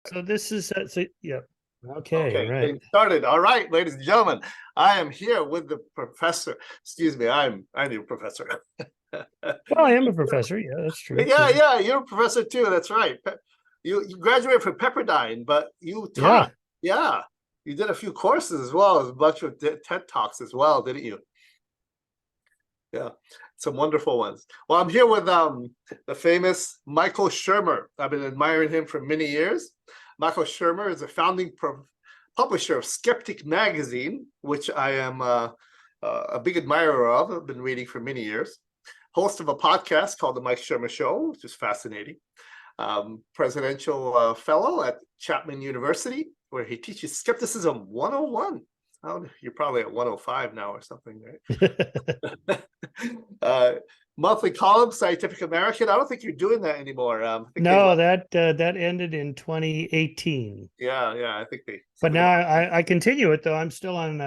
So this is yeah. Okay, Okay, right. getting started. All right, ladies and gentlemen, I am here with the professor. Excuse me, I'm a professor. Well, I am a professor. Yeah, that's true. Yeah, Yeah. yeah, you're a professor too. That's right. You graduated from Pepperdine, but you Yeah. taught. Yeah, you did a few courses as well as a bunch of TED Talks as well, didn't you? Yeah, some wonderful ones. Well, I'm here with the famous Michael Shermer. I've been admiring him for many years. Michael Shermer is a founding publisher of Skeptic magazine, which I am a big admirer of. I've been reading for many years. Host of a podcast called The Mike Shermer Show, which is fascinating. Presidential fellow at Chapman University, where he teaches Skepticism 101. Oh, you're probably at 105 now or something, right? Monthly column, Scientific American. I don't think you're doing that anymore. I think they No, left. that ended in 2018. Yeah, yeah. I think But something now about. I continue it though. I'm still on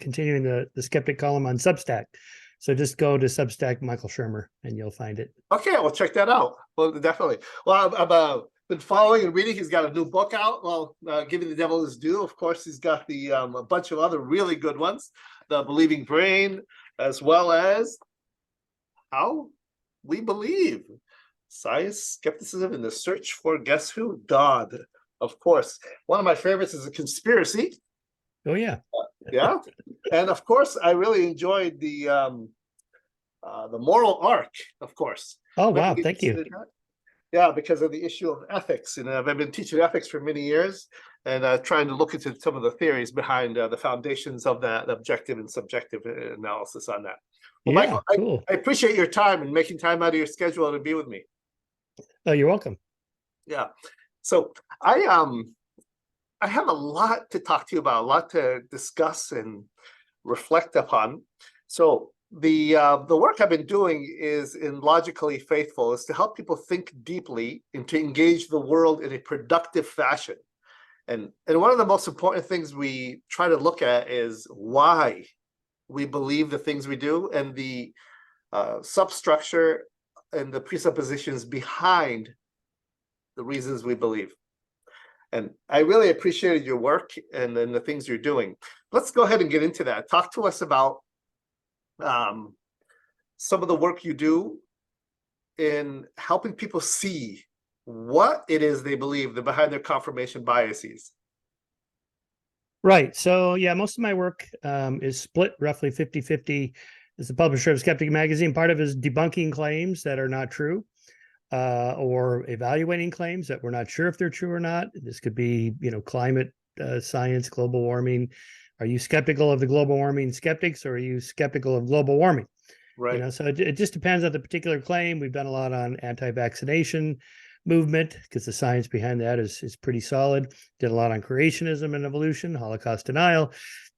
continuing the skeptic column on Substack. So just go to Substack Michael Shermer and you'll find it. Okay, we'll check that out. Well, definitely. Well, I've been following and reading. He's got a new book out. Well, Giving the Devil His Due. Of course, he's got the a bunch of other really good ones. The Believing Brain, as well as How We Believe. Science, Skepticism, and the Search for Guess Who? God. Of course. One of my favorites is A Conspiracy. Oh yeah. Yeah. And of course, I really enjoyed the Moral Arc, of course. Oh Very wow, thank you. interested in that. Yeah, because of the issue of ethics. And I've been teaching ethics for many years and trying to look into some of the theories behind the foundations of that objective and subjective analysis on that. Well, Yeah, Michael, cool. I appreciate your time and making time out of your schedule to be with me. Oh, you're welcome. Yeah. So I have a lot to talk to you about, a lot to discuss and reflect upon. So the work I've been doing is in Logically Faithful, is to help people think deeply and to engage the world in a productive fashion. And one of the most important things we try to look at is why we believe the things we do and the substructure and the presuppositions behind the reasons we believe. And I really appreciated your work and the things you're doing. Let's go ahead and get into that. Talk to us about some of the work you do in helping people see what it is they believe behind their confirmation biases. Right. So yeah, most of my work is split roughly 50-50 as the publisher of Skeptic magazine. Part of it is debunking claims that are not true, or evaluating claims that we're not sure if they're true or not. This could be, climate science, global warming. Are you skeptical of the global warming skeptics, or are you skeptical of global warming? Right. So it just depends on the particular claim. We've done a lot on anti-vaccination movement because the science behind that is pretty solid. Did a lot on creationism and evolution, Holocaust denial,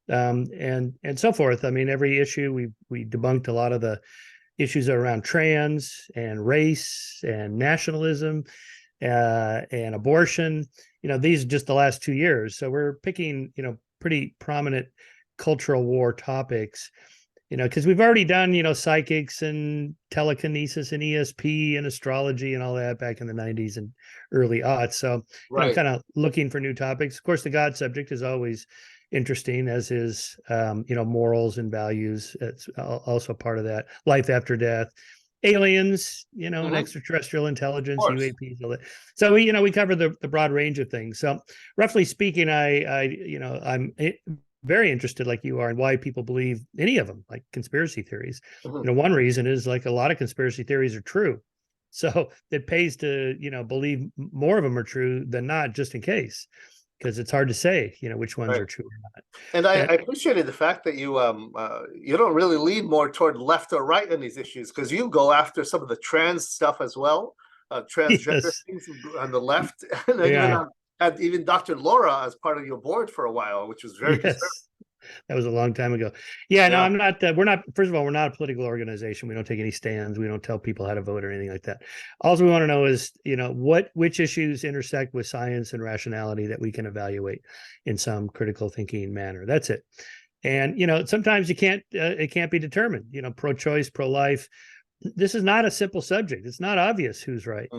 and so forth. I mean, every issue we debunked a lot of the issues around trans and race and nationalism and abortion. These are just the last 2 years. So we're picking, pretty prominent cultural war topics, because we've already done, psychics and telekinesis and ESP and astrology and all that back in the 90s and early aughts. So, Right. kind of looking for new topics. Of course, the God subject is always interesting, as is, morals and values. It's also part of that. Life after death, aliens, and extraterrestrial intelligence, UAPs, all that. So we cover the broad range of things. So roughly speaking, I'm very interested, like you are, in why people believe any of them, like conspiracy theories. One reason is, like, a lot of conspiracy theories are true, so it pays to believe more of them are true than not, just in case, because it's hard to say which ones Right. are true or not. And I appreciated the fact that you don't really lean more toward left or right in these issues, because you go after some of the trans stuff as well, transgender Yes. things on the left, and then Yeah. had even Dr. Laura as part of your board for a while, which was very conservative. Yes. That was a long time ago. Yeah, no, Yeah. I'm not. We're not. First of all, we're not a political organization. We don't take any stands. We don't tell people how to vote or anything like that. All we want to know is, which issues intersect with science and rationality that we can evaluate in some critical thinking manner. That's it. And sometimes it can't be determined. Pro-choice, pro-life. This is not a simple subject. It's not obvious who's right.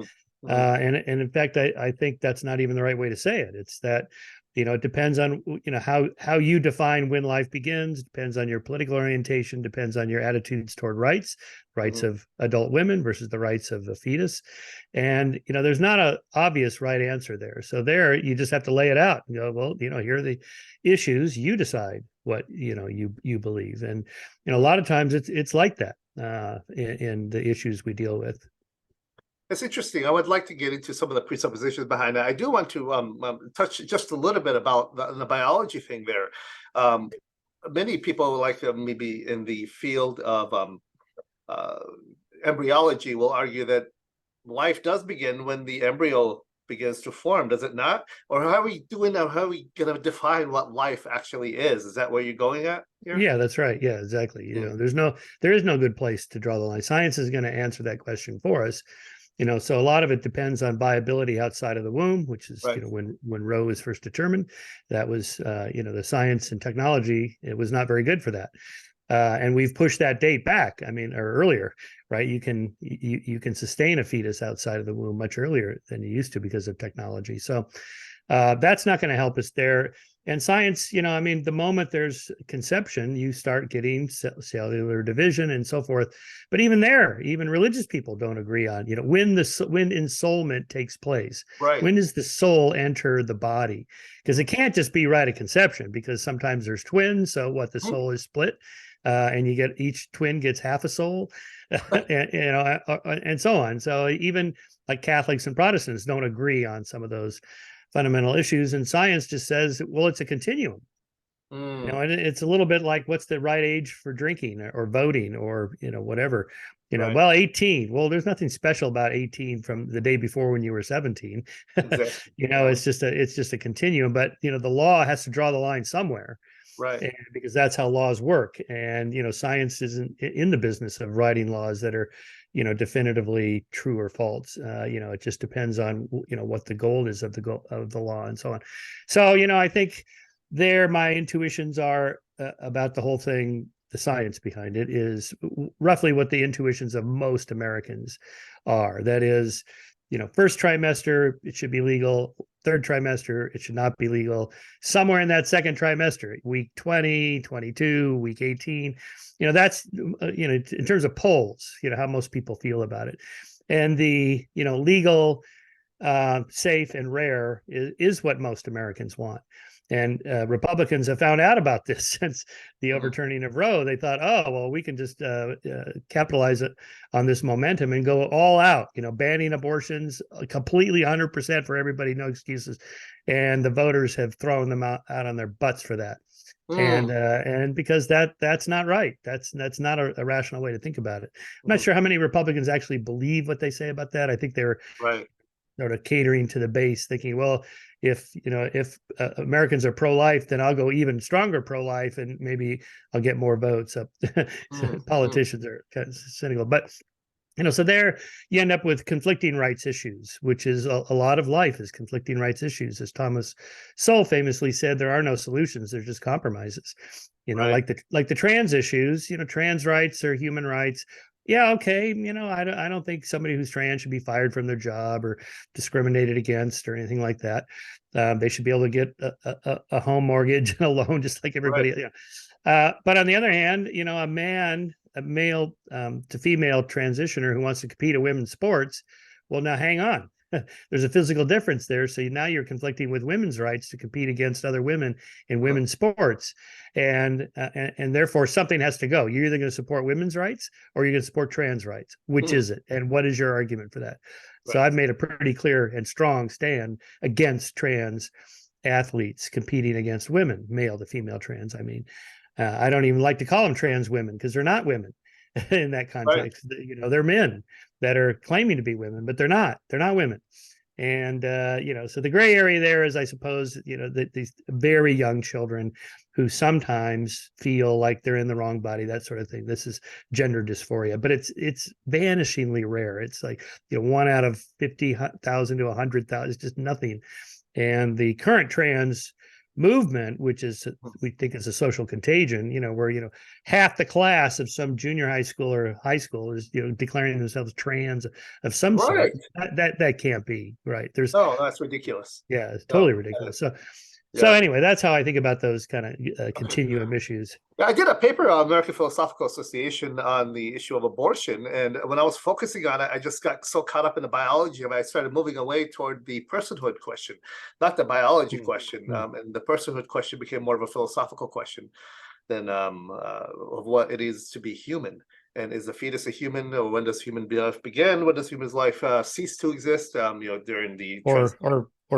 And in fact, I think that's not even the right way to say it. It's that, it depends on, how you define when life begins, depends on your political orientation, depends on your attitudes toward rights of adult women versus the rights of the fetus. And, there's not a obvious right answer there. So there, you just have to lay it out and go, well, here are the issues, you decide what, you believe. And, a lot of times it's like that in the issues we deal with. It's interesting. I would like to get into some of the presuppositions behind that. I do want to touch just a little bit about the biology thing there. Many people, like maybe in the field of embryology, will argue that life does begin when the embryo begins to form, does it not? Or how are we doing now? How are we going to define what life actually is? Is that where you're going at here? Yeah, that's right. Yeah, exactly. There is no good place to draw the line. Science is going to answer that question for us. So a lot of it depends on viability outside of the womb, which is, right. When Roe was first determined, that was, the science and technology, it was not very good for that. And we've pushed that date back. I mean, or earlier, right? You can sustain a fetus outside of the womb much earlier than you used to because of technology. So that's not going to help us there. And science, the moment there's conception, you start getting cellular division and so forth. But even there, even religious people don't agree on, when ensoulment takes place. Right. When does the soul enter the body? Because it can't just be right at conception, because sometimes there's twins. So what, the soul is split, and each twin gets half a soul, and so on. So even like Catholics and Protestants don't agree on some of those fundamental issues, and science just says, well, it's a continuum. And it's a little bit like, what's the right age for drinking or voting or whatever. Right. Well, 18. Well, there's nothing special about 18 from the day before when you were 17. Exactly. It's just a continuum. But the law has to draw the line somewhere. Right. And because that's how laws work. And science isn't in the business of writing laws that are definitively true or false. It just depends on what the goal is of the law and so on. So I think my intuitions are about the whole thing. The science behind it is roughly what the intuitions of most Americans are. That is, first trimester, it should be legal. Third trimester, it should not be legal. Somewhere in that second trimester, week 20, 22, week 18, that's, in terms of polls, how most people feel about it. And the, legal, safe and rare is what most Americans want. And Republicans have found out about this since the overturning of Roe. They thought, oh, well, we can just capitalize it on this momentum and go all out, banning abortions completely 100% for everybody, no excuses. And the voters have thrown them out on their butts for that. And because that's not right. That's not a rational way to think about it. I'm not sure how many Republicans actually believe what they say about that. I think they're sort of catering to the base, thinking, well, if Americans are pro-life, then I'll go even stronger pro-life, and maybe I'll get more votes. So politicians are kind of cynical, but so there you end up with conflicting rights issues, which is a lot of life is conflicting rights issues. As Thomas Sowell famously said, there are no solutions; there's just compromises. Like the trans issues. Trans rights are human rights. Yeah, okay. I don't think somebody who's trans should be fired from their job or discriminated against or anything like that. They should be able to get a home mortgage and a loan just like everybody. But on the other hand, a male to female transitioner who wants to compete in women's sports, well, now hang on. There's a physical difference there. So now you're conflicting with women's rights to compete against other women in women's sports. And therefore something has to go. You're either going to support women's rights or you're going to support trans rights. Which is it? And what is your argument for that? So I've made a pretty clear and strong stand against trans athletes competing against women, male to female trans. I mean, I don't even like to call them trans women because they're not women in that context. They're men that are claiming to be women, but they're not women. And so the gray area there is, I suppose, these very young children who sometimes feel like they're in the wrong body, that sort of thing. This is gender dysphoria, but it's vanishingly rare. It's like 1 out of 50,000 to 100,000. It's just nothing. And the current trans movement, which is we think is a social contagion, where half the class of some junior high school or high school is declaring themselves trans of some sort. That can't be right. There's no, that's ridiculous. Yeah, it's totally ridiculous. So Yeah. anyway, that's how I think about those kind of continuum issues. Yeah, I did a paper on American Philosophical Association on the issue of abortion, and when I was focusing on it, I just got so caught up in the biology of it, I started moving away toward the personhood question, not the biology question. And the personhood question became more of a philosophical question than of what it is to be human. And is the fetus a human, or when does human life begin? When does human life cease to exist? During the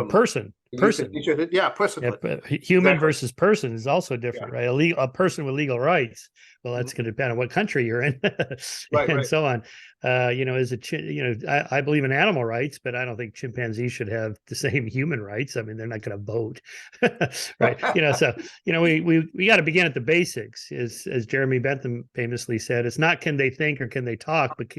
person. Yeah, personhood. Yeah, human versus person is also different, right? A person with legal rights. Well, that's going to depend on what country you're in, and so on. Is it? I believe in animal rights, but I don't think chimpanzees should have the same human rights. I mean, they're not going to vote, right? So we got to begin at the basics. As Jeremy Bentham famously said, it's not can they think or can they talk, but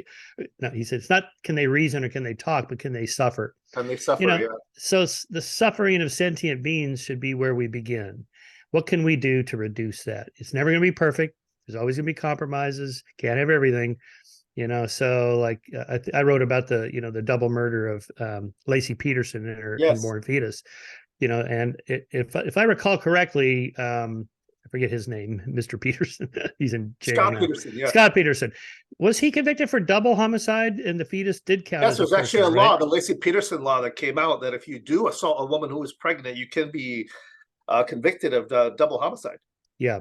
no, he said it's not can they reason or can they talk, but can they suffer? And they suffer, So the suffering of sentient beings should be where we begin. What can we do to reduce that? It's never going to be perfect. There's always going to be compromises. Can't have everything, So like I wrote about the double murder of Lacey Peterson and her unborn fetus, and if I recall correctly, I forget his name, Mr. Peterson. He's in jail Scott now. Peterson, yeah. Scott Peterson. Was he convicted for double homicide, and the fetus did count? Yes, there's actually a law, the Lacey Peterson law, that came out that if you do assault a woman who is pregnant, you can be convicted of double homicide. Yeah.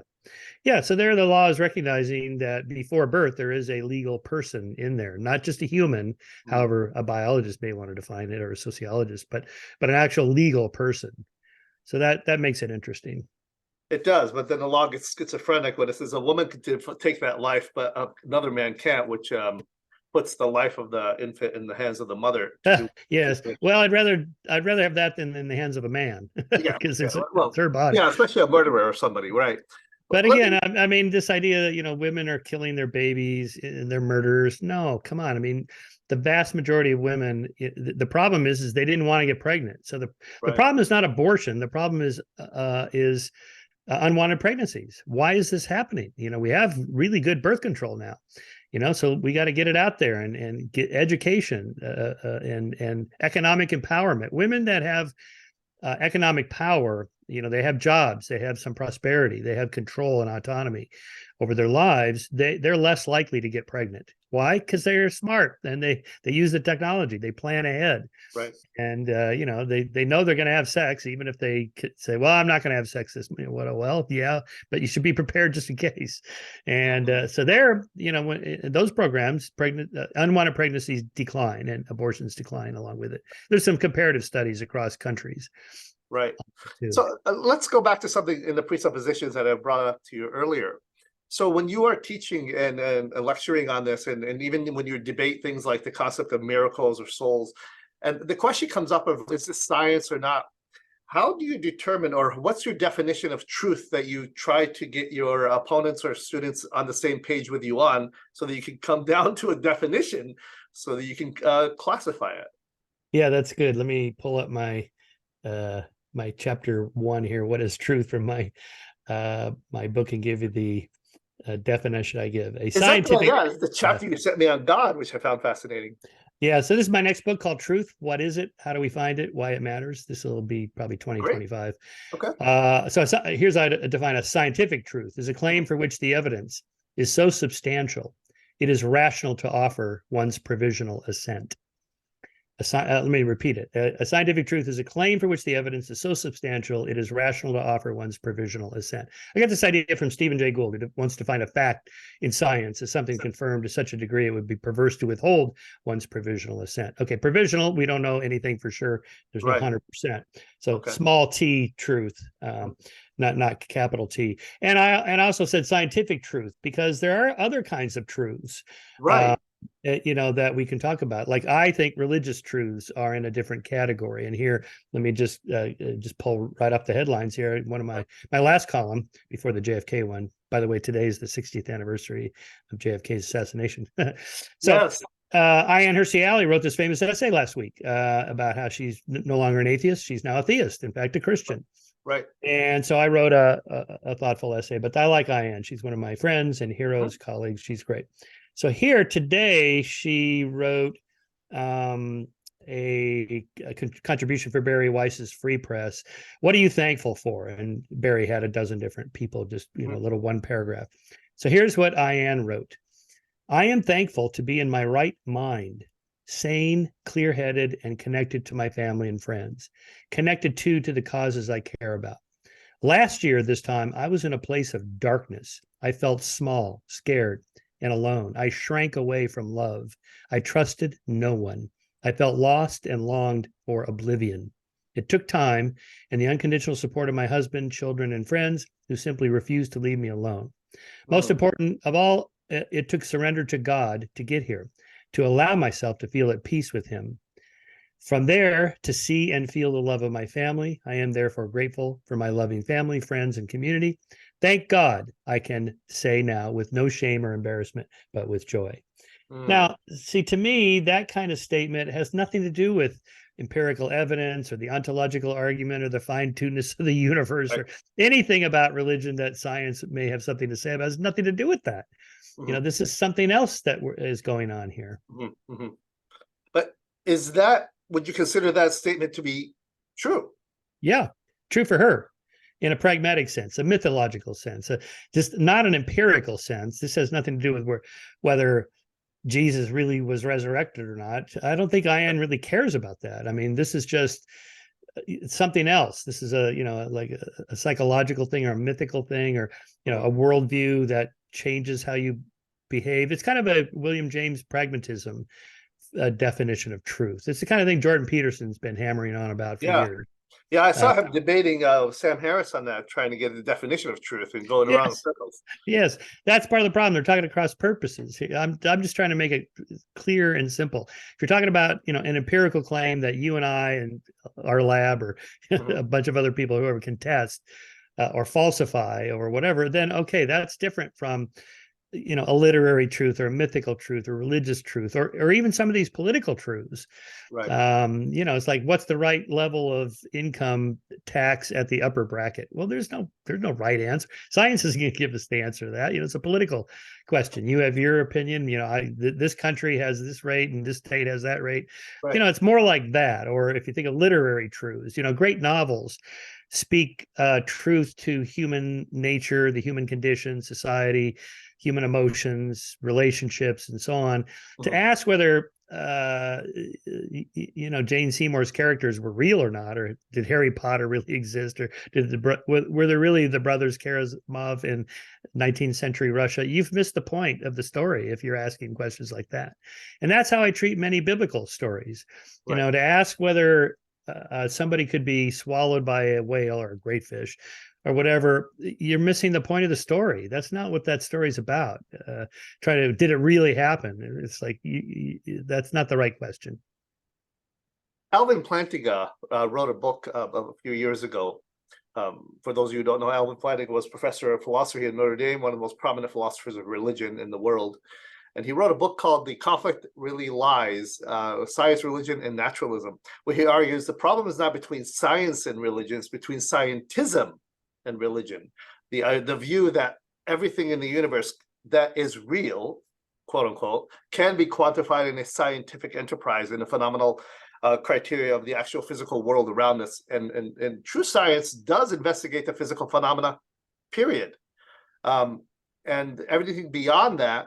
So there, the law is recognizing that before birth, there is a legal person in there, not just a human, however a biologist may want to define it, or a sociologist, but an actual legal person. So that makes it interesting. It does, but then the law gets schizophrenic when it says a woman can take that life, but another man can't, which puts the life of the infant in the hands of the mother. Yes. Well, I'd rather have that than in the hands of a man, because it's her body. Yeah, especially a murderer or somebody, right? But again, I mean, this idea that women are killing their babies and they're murderers. No, come on. I mean, the vast majority of women, the problem is they didn't want to get pregnant. So the problem is not abortion. The problem is unwanted pregnancies. Why is this happening? We have really good birth control now, so we got to get it out there and get education and economic empowerment. Women that have economic power, they have jobs, they have some prosperity, they have control and autonomy over their lives. They're less likely to get pregnant. Why? Because they're smart and they use the technology. They plan ahead, right? And they know they're going to have sex, even if they say, "Well, I'm not going to have sex this." Well, yeah, but you should be prepared just in case. And so there, when those programs, unwanted pregnancies decline and abortions decline along with it. There's some comparative studies across countries. Right. So let's go back to something in the presuppositions that I brought up to you earlier. So when you are teaching and lecturing on this, and even when you debate things like the concept of miracles or souls, and the question comes up of, is this science or not? How do you determine, or what's your definition of truth that you try to get your opponents or students on the same page with you on, so that you can come down to a definition so that you can classify it? Yeah, that's good. Let me pull up my my chapter 1 here. What is truth, from my my book, and give you the definition I give. Scientific. It's the chapter you sent me on God, which I found fascinating. Yeah, so this is my next book called Truth. What is it? How do we find it? Why it matters? This will be probably 2025. Okay. So here's how I define a scientific truth: is a claim for which the evidence is so substantial it is rational to offer one's provisional assent. Let me repeat it. A scientific truth is a claim for which the evidence is so substantial it is rational to offer one's provisional assent. I got this idea from Stephen Jay Gould, who wants to find a fact in science as something confirmed to such a degree it would be perverse to withhold one's provisional assent. Okay, provisional, we don't know anything for sure. There's no 100%. So small t truth, not capital T. And I also said scientific truth because there are other kinds of truths. Right. That we can talk about. Like, I think religious truths are in a different category. And here, let me just pull right off the headlines here. One of my last column before the JFK one. By the way, today is the 60th anniversary of JFK's assassination. So, Ayaan Hirsi Ali wrote this famous essay last week about how she's no longer an atheist. She's now a theist, in fact, a Christian. Right. And so I wrote a thoughtful essay, but I like Ayaan. She's one of my friends and heroes, colleagues. She's great. So here today, she wrote a contribution for Barry Weiss's Free Press. What are you thankful for? And Barry had a dozen different people, just, a little one paragraph. So here's what Ayaan wrote. I am thankful to be in my right mind, sane, clear-headed, and connected to my family and friends, connected to the causes I care about. Last year, this time, I was in a place of darkness. I felt small, scared, and alone. I shrank away from love. I trusted no one. I felt lost and longed for oblivion. It took time and the unconditional support of my husband, children, and friends who simply refused to leave me alone. Most important of all, it took surrender to God to get here, to allow myself to feel at peace with him. From there, to see and feel the love of my family. I am therefore grateful for my loving family, friends, and community. Thank God, I can say now with no shame or embarrassment, but with joy. Now, see, to me, that kind of statement has nothing to do with empirical evidence or the ontological argument or the fine-tunedness of the universe or anything about religion that science may have something to say about. It has nothing to do with that. This is something else that is going on here. But would you consider that statement to be true? Yeah, true for her in a pragmatic sense, a mythological sense, just not an empirical sense. This has nothing to do with whether Jesus really was resurrected or not. I don't think Ayaan really cares about that. I mean, this is just something else. This is like a psychological thing or a mythical thing or, a worldview that changes how you behave. It's kind of a William James pragmatism definition of truth. It's the kind of thing Jordan Peterson's been hammering on about for years. Yeah, I saw him debating Sam Harris on that, trying to get the definition of truth and going around in circles. Yes, that's part of the problem. They're talking across purposes. I'm just trying to make it clear and simple. If you're talking about, an empirical claim that you and I and our lab or a bunch of other people, whoever can test or falsify or whatever, then okay, that's different from a literary truth or a mythical truth or religious truth or even some of these political truths. Right. It's like, what's the right level of income tax at the upper bracket? Well, there's no right answer. Science isn't going to give us the answer to that. It's a political question. You have your opinion. This country has this rate and this state has that rate. Right. It's more like that. Or if you think of literary truths, great novels speak truth to human nature, the human condition, society, human emotions, relationships, and so on. To ask whether Jane Seymour's characters were real or not, or did Harry Potter really exist, or were there really the brothers Karamazov in 19th century Russia? You've missed the point of the story if you're asking questions like that. And that's how I treat many biblical stories. To ask whether somebody could be swallowed by a whale or a great fish or whatever, you're missing the point of the story. That's not what that story's about. Did it really happen? It's like, that's not the right question. Alvin Plantinga wrote a book a few years ago. For those of you who don't know, Alvin Plantinga was professor of philosophy at Notre Dame, one of the most prominent philosophers of religion in the world. And he wrote a book called The Conflict Really Lies, Science, Religion, and Naturalism, where he argues the problem is not between science and religion, it's between scientism and religion. The view that everything in the universe that is real, quote unquote, can be quantified in a scientific enterprise in a phenomenal criteria of the actual physical world around us. And true science does investigate the physical phenomena, period. And everything beyond that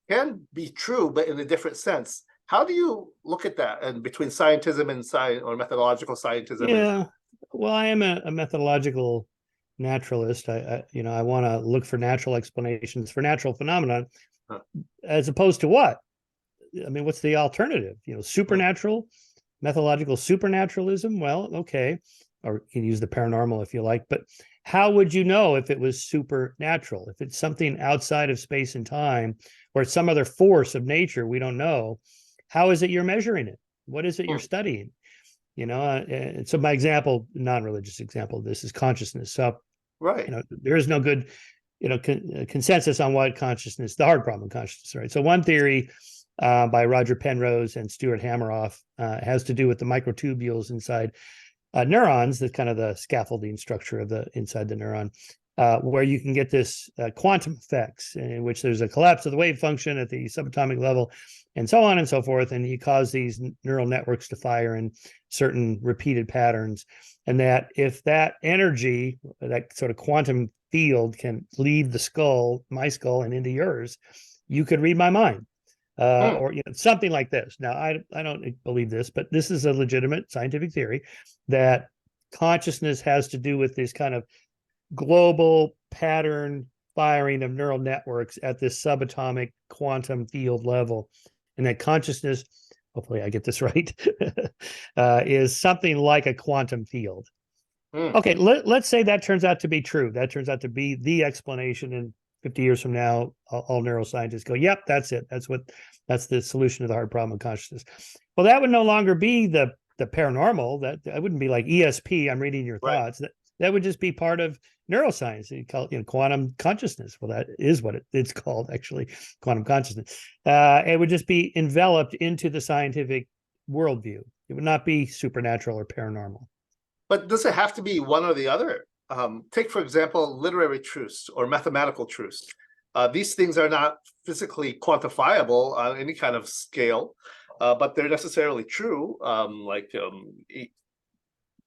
can be true, but in a different sense. How do you look at that and between scientism and science or methodological scientism? Yeah, well, I am a methodological naturalist. I want to look for natural explanations for natural phenomena, as opposed to what? I mean, what's the alternative? Supernatural, methodological supernaturalism. Well, okay, or you can use the paranormal if you like, but how would you know if it was supernatural? If it's something outside of space and time, or it's some other force of nature we don't know, how is it you're measuring it? What is it you're studying? And so my example, non-religious example, this is consciousness. So, there is no good, consensus on what consciousness, the hard problem of consciousness, right? So one theory by Roger Penrose and Stuart Hameroff. Has to do with the microtubules inside neurons, that's kind of the scaffolding structure of the inside the neuron, where you can get this quantum effects in which there's a collapse of the wave function at the subatomic level, and so on and so forth. And you cause these neural networks to fire in certain repeated patterns. And that if that energy, that sort of quantum field, can leave the skull, my skull, and into yours, you could read my mind. Or something like this. Now, I don't believe this, but this is a legitimate scientific theory that consciousness has to do with this kind of global pattern firing of neural networks at this subatomic quantum field level, and that consciousness, hopefully I get this right, is something like a quantum field. Okay, let's say that turns out to be true. That turns out to be the explanation, and 50 years from now, all neuroscientists go, yep, that's it. That's the solution to the hard problem of consciousness. Well, that would no longer be the paranormal. That wouldn't be like ESP, I'm reading your thoughts. That would just be part of neuroscience. You call it, quantum consciousness. Well, that is what it's called, actually, quantum consciousness. It would just be enveloped into the scientific worldview. It would not be supernatural or paranormal. But does it have to be one or the other? Take, for example, literary truths or mathematical truths. These things are not physically quantifiable on any kind of scale, but they're necessarily true,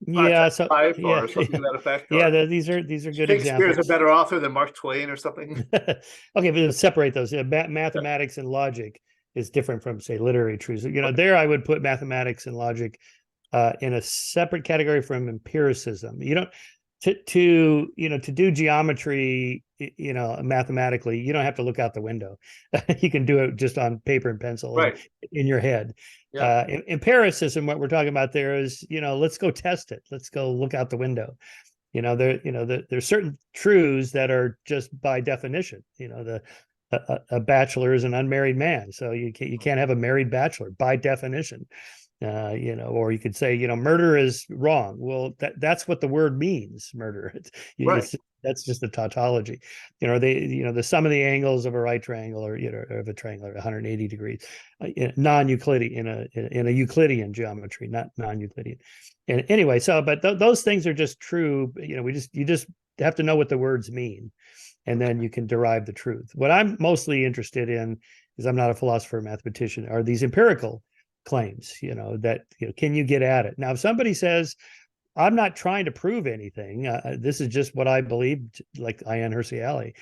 yeah, so or something to that effect. Yeah, these are good examples. Shakespeare's a better author than Mark Twain or something. Okay, but separate those. Mathematics and logic is different from, say, literary truths. There I would put mathematics and logic in a separate category from empiricism. You don't to do geometry, mathematically, you don't have to look out the window. You can do it just on paper and pencil, in your head. Yeah. Empiricism, what we're talking about there is, let's go test it. Let's go look out the window. There's certain truths that are just by definition. A bachelor is an unmarried man, so you can't have a married bachelor by definition. Or you could say, murder is wrong. Well, that's what the word means, murder. That's just a tautology. The sum of the angles of a right triangle, or of a triangle, are 180 degrees, non-Euclidean in a Euclidean geometry, not non-Euclidean. And anyway, but those things are just true. You just have to know what the words mean, and then you can derive the truth. What I'm mostly interested in, is I'm not a philosopher or mathematician, are these empirical claims, can you get at it? Now, if somebody says, I'm not trying to prove anything, this is just what I believed, like Ayaan Hirsi Ali.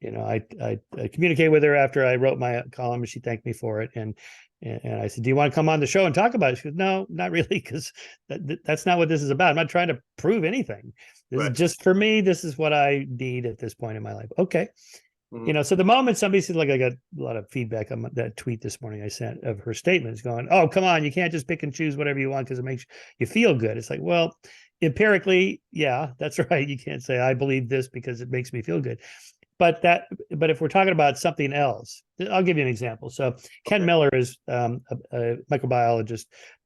I communicated with her after I wrote my column, and she thanked me for it. And I said, do you want to come on the show and talk about it? She goes, no, not really, because that's not what this is about. I'm not trying to prove anything. This is just, for me, this is what I need at this point in my life. Okay. So the moment somebody said, like, I got a lot of feedback on that tweet this morning I sent of her statements going, oh, come on, you can't just pick and choose whatever you want because it makes you feel good. It's like, well, empirically, yeah, that's right. You can't say I believe this because it makes me feel good. But if we're talking about something else, I'll give you an example. So Ken Miller is a microbiologist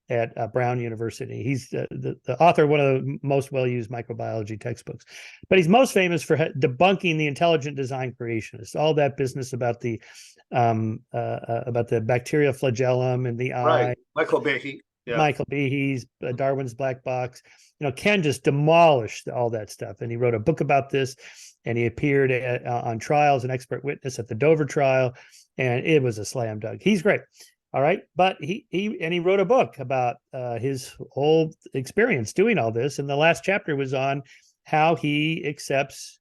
at Brown University. He's the author of one of the most well-used microbiology textbooks, but he's most famous for debunking the intelligent design creationists, all that business about the bacteria flagellum in the eye. Michael Behe. Yeah. Michael Behe's Darwin's Black Box. Ken just demolished all that stuff, and he wrote a book about this, and he appeared on trial as an expert witness at the Dover trial, and it was a slam dunk. He's great. All right. But he wrote a book about his whole experience doing all this. And the last chapter was on how he accepts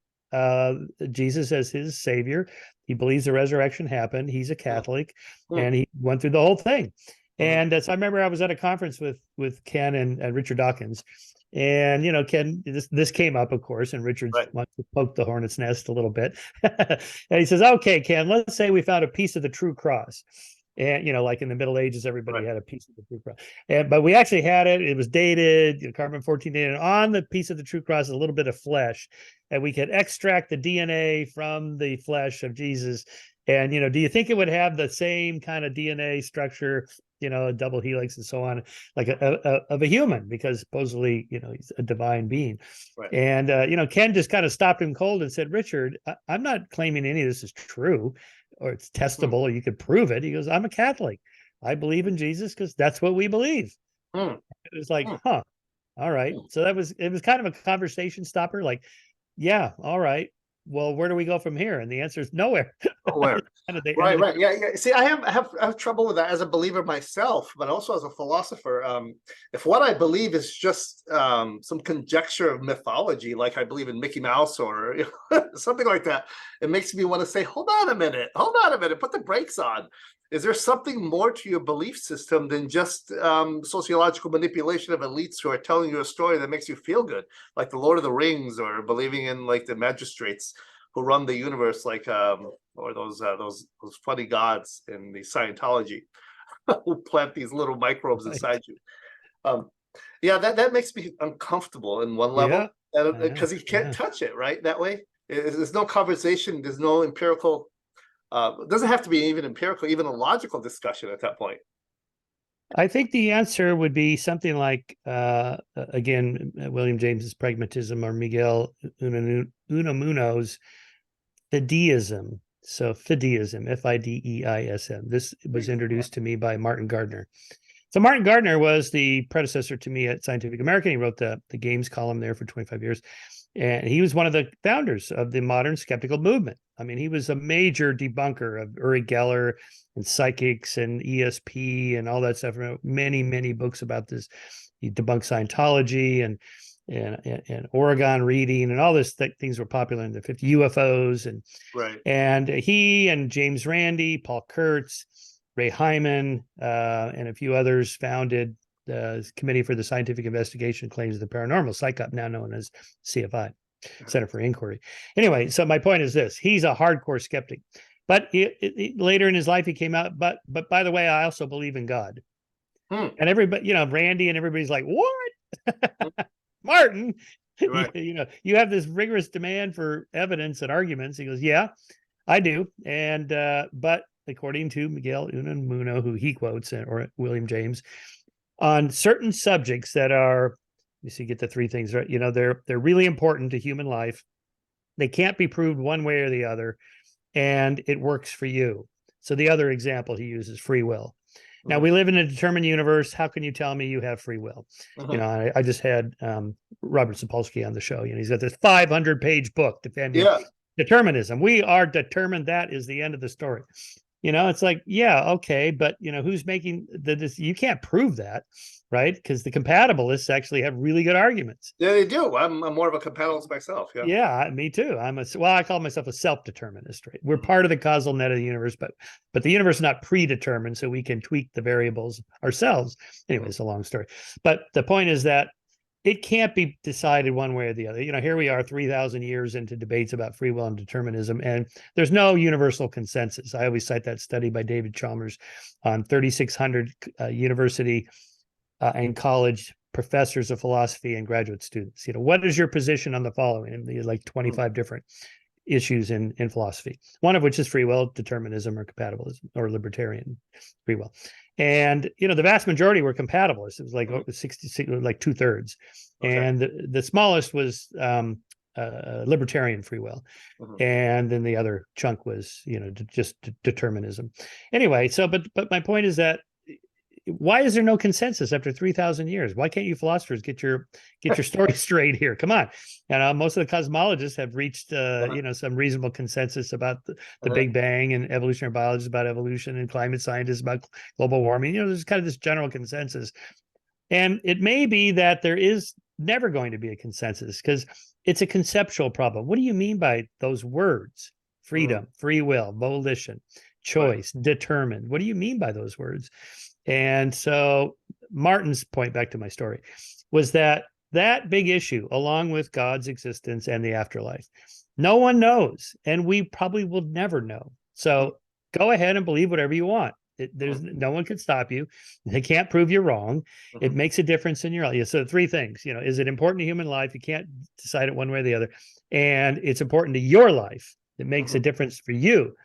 Jesus as his savior. He believes the resurrection happened. He's a Catholic, and he went through the whole thing. And so I remember I was at a conference with Ken and Richard Dawkins. And, Ken, this came up, of course, and Richard wants to poke the hornet's nest a little bit. And he says, okay, Ken, let's say we found a piece of the true cross. And, like in the Middle Ages, everybody had a piece of the true cross. But we actually had it. It was dated, carbon-14 dated. And on the piece of the true cross is a little bit of flesh. And we could extract the DNA from the flesh of Jesus. And, do you think it would have the same kind of DNA structure, a double helix and so on, like of a human? Because supposedly, he's a divine being. And, Ken just kind of stopped him cold and said, Richard, I'm not claiming any of this is true. or it's testable, or you could prove it. He goes, I'm a Catholic. I believe in Jesus because that's what we believe. Hmm. It was like, Hmm. huh, all right. So it was kind of a conversation stopper. Like, yeah, all right. Well, where do we go from here? And the answer is nowhere. Where? Kind of the end Right, of the right. Yeah, yeah. See, I have trouble with that as a believer myself, but also as a philosopher. If what I believe is just some conjecture of mythology, like I believe in Mickey Mouse or something like that, it makes me want to say, hold on a minute, put the brakes on. Is there something more to your belief system than just sociological manipulation of elites who are telling you a story that makes you feel good, like the Lord of the Rings, or believing in like the magistrates who run the universe, like or those funny gods in the Scientology who plant these little microbes right. inside you. Yeah, that makes me uncomfortable in one level, Yeah, because you can't yeah. touch it, right? That way, there's no conversation, there's no empirical. It doesn't have to be even empirical, even a logical discussion at that point. I think the answer would be something like, again, William James's pragmatism, or Miguel Unamuno's fideism. So fideism, Fideism. This was introduced to me by Martin Gardner. So Martin Gardner was the predecessor to me at Scientific American. He wrote the games column there for 25 years. And he was one of the founders of the modern skeptical movement. I mean, he was a major debunker of Uri Geller and psychics and ESP and all that stuff. Many, many books about this. He debunked Scientology and Oregon reading and all this things were popular in the 50s, UFOs Right. and he and James Randi, Paul Kurtz, Ray Hyman, and a few others founded the Committee for the Scientific Investigation of Claims of the Paranormal, CSICOP, now known as CFI, Center for Inquiry. Anyway, so my point is this: he's a hardcore skeptic, but later in his life he came out. But by the way, I also believe in God. And everybody, Randy and everybody's like, what? Martin, Right. you have this rigorous demand for evidence and arguments. He goes, yeah, I do. And but according to Miguel Unamuno, who he quotes, or William James, on certain subjects that are, you see, get the three things right. They're really important to human life. They can't be proved one way or the other, and it works for you. So the other example he uses, free will. Now, we live in a determined universe. How can you tell me you have free will? I just had Robert Sapolsky on the show. He's got this 500-page book defending determinism. We are determined. That is the end of the story. It's like, yeah, okay, but who's making this? You can't prove that, right? Because the compatibilists actually have really good arguments. Yeah, they do. I'm more of a compatibilist myself. Yeah. Yeah, me too. I call myself a self-determinist, right? We're part of the causal net of the universe, but the universe is not predetermined, so we can tweak the variables ourselves. Anyway, it's a long story. But the point is that it can't be decided one way or the other. Here we are 3,000 years into debates about free will and determinism, and there's no universal consensus. I always cite that study by David Chalmers on 3,600 university and college professors of philosophy and graduate students. What is your position on the following? And like 25 different issues in philosophy, one of which is free will, determinism, or compatibilism, or libertarian free will. And the vast majority were compatibilists. It was like 60, like 2/3, and the smallest was libertarian free will, and then the other chunk was just determinism. Anyway, so but my point is that, why is there no consensus after 3,000 years? Why can't you philosophers get your story straight here? Come on. Most of the cosmologists have reached some reasonable consensus about the Big Bang, and evolutionary biologists about evolution, and climate scientists about global warming. There's kind of this general consensus. And it may be that there is never going to be a consensus because it's a conceptual problem. What do you mean by those words? Freedom, free will, volition, choice, determined. What do you mean by those words? And so Martin's point, back to my story, was that big issue, along with God's existence and the afterlife, no one knows, and we probably will never know. So go ahead and believe whatever you want. There's no one can stop you. They can't prove you're wrong. It makes a difference in your life. So three things, is it important to human life? You can't decide it one way or the other. And it's important to your life. It makes a difference for you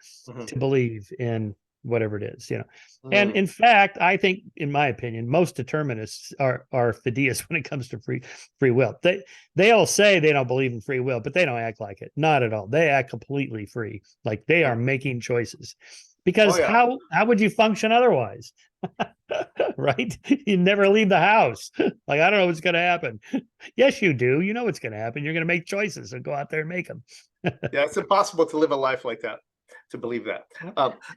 to believe in whatever it is, And Mm. in fact, I think, in my opinion, most determinists are theists when it comes to free will. They all say they don't believe in free will, but they don't act like it. Not at all. They act completely free, like they are making choices. Oh Because yeah. how would you function otherwise? Right? You never leave the house. Like, I don't know what's going to happen. Yes, you do. You know what's going to happen. You're going to make choices and go out there and make them. Yeah, it's impossible to live a life like that, to believe that.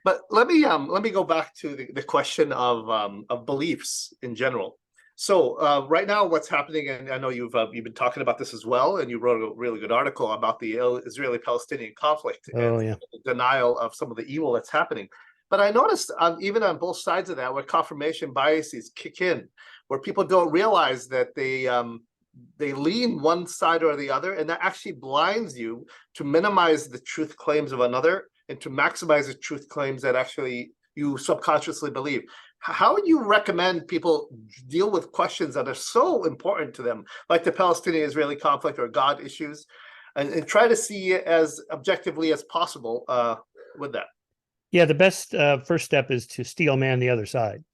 But let me go back to the question of beliefs in general. So right now, what's happening, and I know you've been talking about this as well, and you wrote a really good article about the Israeli-Palestinian conflict and Yeah. the denial of some of the evil that's happening. But I noticed even on both sides of that, where confirmation biases kick in, where people don't realize that they lean one side or the other, and that actually blinds you to minimize the truth claims of another and to maximize the truth claims that actually you subconsciously believe. How would you recommend people deal with questions that are so important to them, like the Palestinian-Israeli conflict or God issues, and try to see it as objectively as possible with that? Yeah, the best first step is to steel man the other side.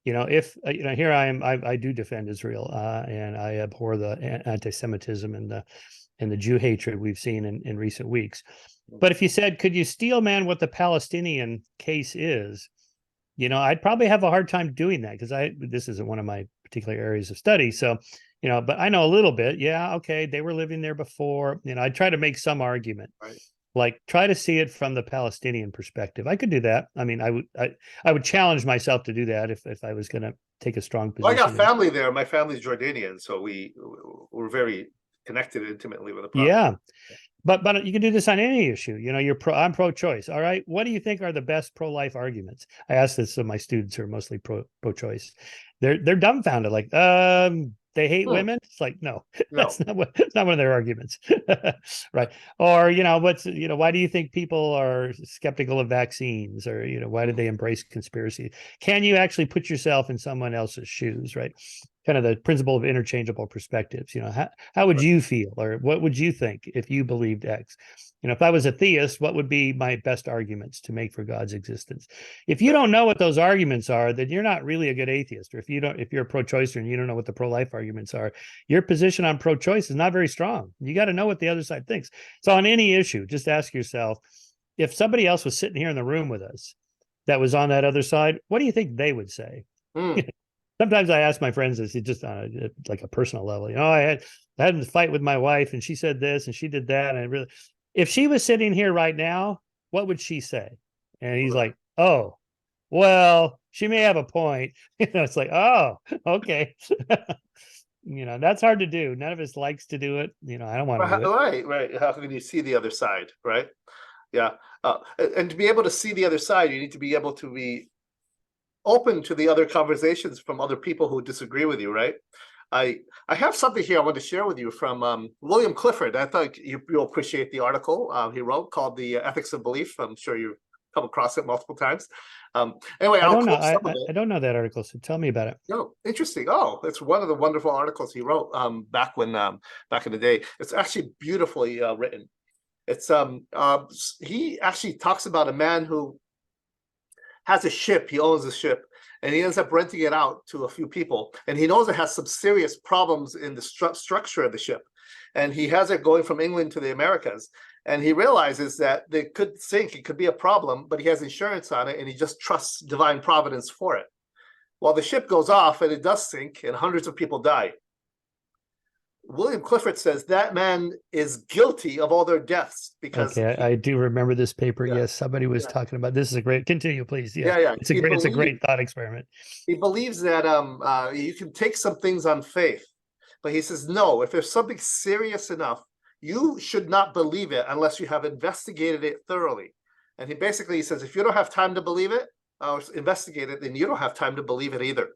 If here I do defend Israel, and I abhor the anti-Semitism and the Jew hatred we've seen in recent weeks. But if you said, could you steel man what the Palestinian case is, I'd probably have a hard time doing that, because this isn't one of my particular areas of study. So, but I know a little bit. Yeah, okay, they were living there before. I'd try to make some argument. Right. Like, try to see it from the Palestinian perspective. I could do that. I mean, I would challenge myself to do that if I was going to take a strong position. Well, I got family there. My family's Jordanian, so we're very connected intimately with the problem. Yeah, but you can do this on any issue. I'm pro-choice. All right, what do you think are the best pro-life arguments? I asked this of my students who are mostly pro-choice. They're dumbfounded. Like, they hate women. It's like, no, that's not one of their arguments. Right. Or, why do you think people are skeptical of vaccines? Or, why do they embrace conspiracy? Can you actually put yourself in someone else's shoes? Right. Kind of the principle of interchangeable perspectives. How would you feel, or what would you think if you believed X? If I was a theist, what would be my best arguments to make for God's existence? If you don't know what those arguments are, then you're not really a good atheist. Or if you're a pro-choicer and you don't know what the pro-life arguments are, your position on pro-choice is not very strong. You got to know what the other side thinks. So on any issue, just ask yourself, if somebody else was sitting here in the room with us that was on that other side, what do you think they would say? Sometimes I ask my friends this just on like a personal level. I had a fight with my wife, and she said this and she did that, and if she was sitting here right now, what would she say? And he's like, oh, well, she may have a point. It's like, oh, okay. That's hard to do. None of us likes to do it. I don't want to do it. Right. How can you see the other side, right? Yeah. And to be able to see the other side, you need to be able to be open to the other conversations from other people who disagree with you, right? I have something here I want to share with you from William Clifford. I thought you'll appreciate the article he wrote called "The Ethics of Belief." I'm sure you've come across it multiple times. Anyway, I don't know. I don't know that article, so tell me about it. No, interesting. Oh, it's one of the wonderful articles he wrote back in the day. It's actually beautifully written. It's he actually talks about a man who has a ship. He owns a ship, and he ends up renting it out to a few people. And he knows it has some serious problems in the structure of the ship. And he has it going from England to the Americas. And he realizes that they could sink. It could be a problem, but he has insurance on it, and he just trusts divine providence for it. Well, the ship goes off, and it does sink, and hundreds of people die. William Clifford says that man is guilty of all their deaths because I do remember this paper. Yeah. Yes, somebody was talking about this. Is a great continue, please. Yeah. It's a great thought experiment. He believes that you can take some things on faith, but he says no. If there's something serious enough, you should not believe it unless you have investigated it thoroughly. And he basically says if you don't have time to believe it or investigate it, then you don't have time to believe it either.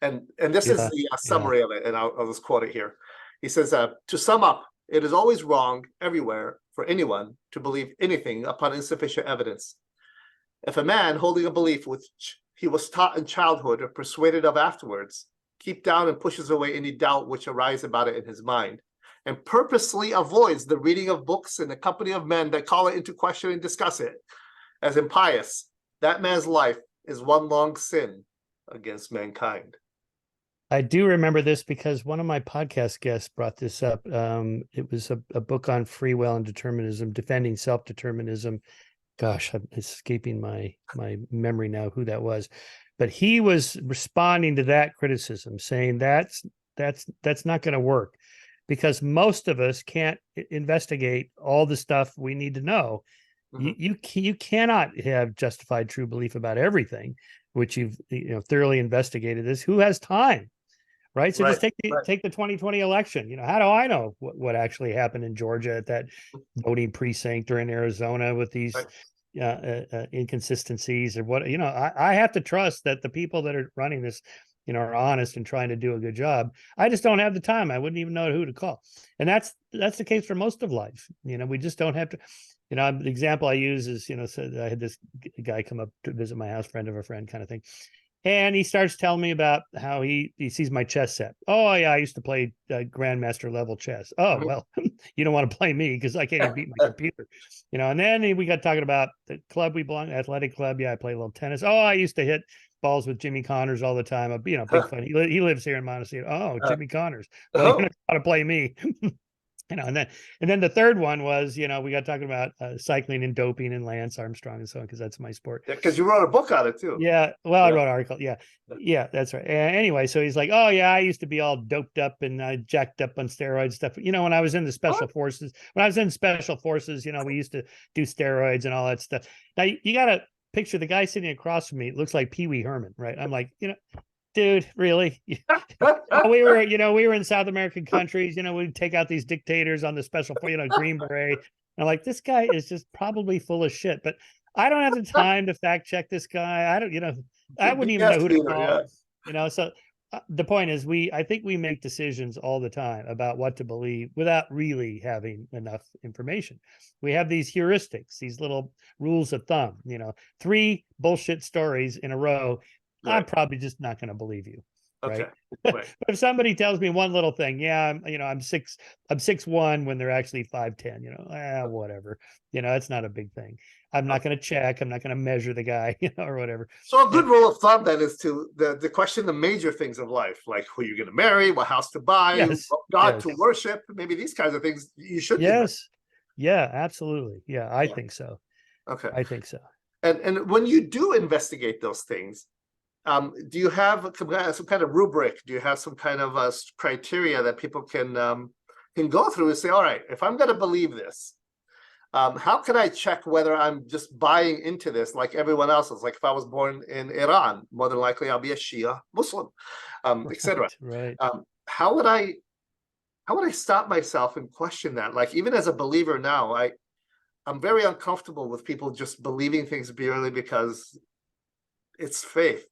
And this is the summary of it, and I'll just quote it here. He says, to sum up, it is always wrong everywhere for anyone to believe anything upon insufficient evidence. If a man holding a belief which he was taught in childhood or persuaded of afterwards, keep down and pushes away any doubt which arises about it in his mind, and purposely avoids the reading of books in the company of men that call it into question and discuss it as impious, that man's life is one long sin against mankind. I do remember this because one of my podcast guests brought this up. It was a book on free will and determinism, defending self-determinism. Gosh, it's escaping my memory now who that was, but he was responding to that criticism, saying that's not going to work because most of us can't investigate all the stuff we need to know. You cannot have justified true belief about everything, which you've thoroughly investigated this. Who has time? Right. So just take the 2020 election. How do I know what actually happened in Georgia at that voting precinct or in Arizona with these inconsistencies or what? I have to trust that the people that are running this, are honest and trying to do a good job. I just don't have the time. I wouldn't even know who to call. And that's the case for most of life. We just don't have to. The example I use is, so I had this guy come up to visit my house, friend of a friend kind of thing. And he starts telling me about how he sees my chess set. Oh, yeah, I used to play grandmaster level chess. Oh, well, you don't want to play me because I can't even beat my computer. And then we got talking about the club we belong, athletic club. Yeah, I play a little tennis. Oh, I used to hit balls with Jimmy Connors all the time. Big fun. He lives here in Montecito. Oh, Jimmy Connors. Well, you know how to play me. And then the third one was, we got talking about cycling and doping and Lance Armstrong and so on, because that's my sport. Yeah, because you wrote a book on it too. Yeah, well, I wrote an article. Yeah, that's right. Anyway, so he's like, oh yeah, I used to be all doped up and jacked up on steroids stuff. When I was in the special forces, we used to do steroids and all that stuff. Now you got to picture the guy sitting across from me. It looks like Pee Wee Herman, right? I'm like, dude, really? we were in South American countries, we'd take out these dictators on the special, Green Beret. And I'm like, this guy is just probably full of shit, but I don't have the time to fact check this guy. I don't, I wouldn't even know who to call. So the point is I think we make decisions all the time about what to believe without really having enough information. We have these heuristics, these little rules of thumb, 3 bullshit stories in a row. Right. I'm probably just not going to believe you. Right. But if somebody tells me one little thing, I'm 6'1" when they're actually 5'10", whatever, it's not a big thing. I'm not going to check. I'm not going to measure the guy, or whatever. So a good rule of thumb then is to the question, the major things of life, like who you're going to marry, what house to buy, what God to worship, maybe these kinds of things you should. Yes. Yeah, absolutely. Yeah, I think so. Okay. I think so. And when you do investigate those things, do you have some kind of rubric? Do you have some kind of criteria that people can go through and say, all right, if I'm going to believe this, how can I check whether I'm just buying into this like everyone else is? Like if I was born in Iran, more than likely I'll be a Shia Muslim, etc. Right. How would I stop myself and question that? Like even as a believer now, I'm very uncomfortable with people just believing things purely because it's faith.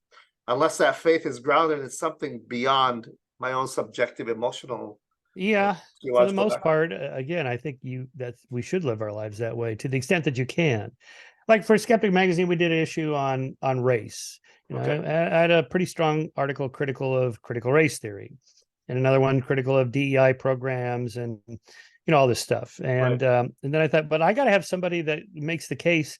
Unless that faith is grounded in something beyond my own subjective emotional. Yeah, for the most part, again, I think we should live our lives that way to the extent that you can. Like for Skeptic Magazine, we did an issue on race. I had a pretty strong article critical of critical race theory, and another one critical of DEI programs and all this stuff. And then I thought, but I got to have somebody that makes the case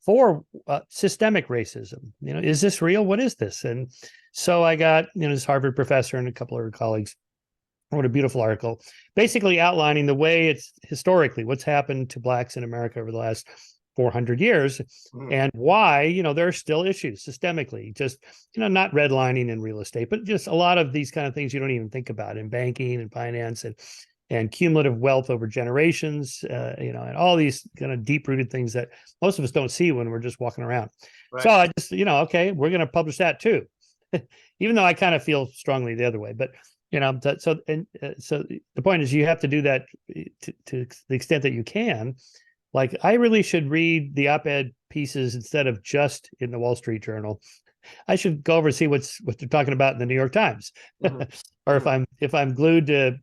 for systemic racism. Is this real? What is this? And so I got, this Harvard professor and a couple of her colleagues wrote a beautiful article, basically outlining the way it's historically what's happened to Blacks in America over the last 400 years and why, there are still issues systemically, just, not redlining in real estate, but just a lot of these kind of things you don't even think about in banking and finance and cumulative wealth over generations, and all these kind of deep-rooted things that most of us don't see when we're just walking around. Right. So I just, okay, we're going to publish that too, even though I kind of feel strongly the other way. But so the point is, you have to do that to the extent that you can. Like I really should read the op-ed pieces instead of just in the Wall Street Journal. I should go over and see what they're talking about in the New York Times. Or if I'm glued to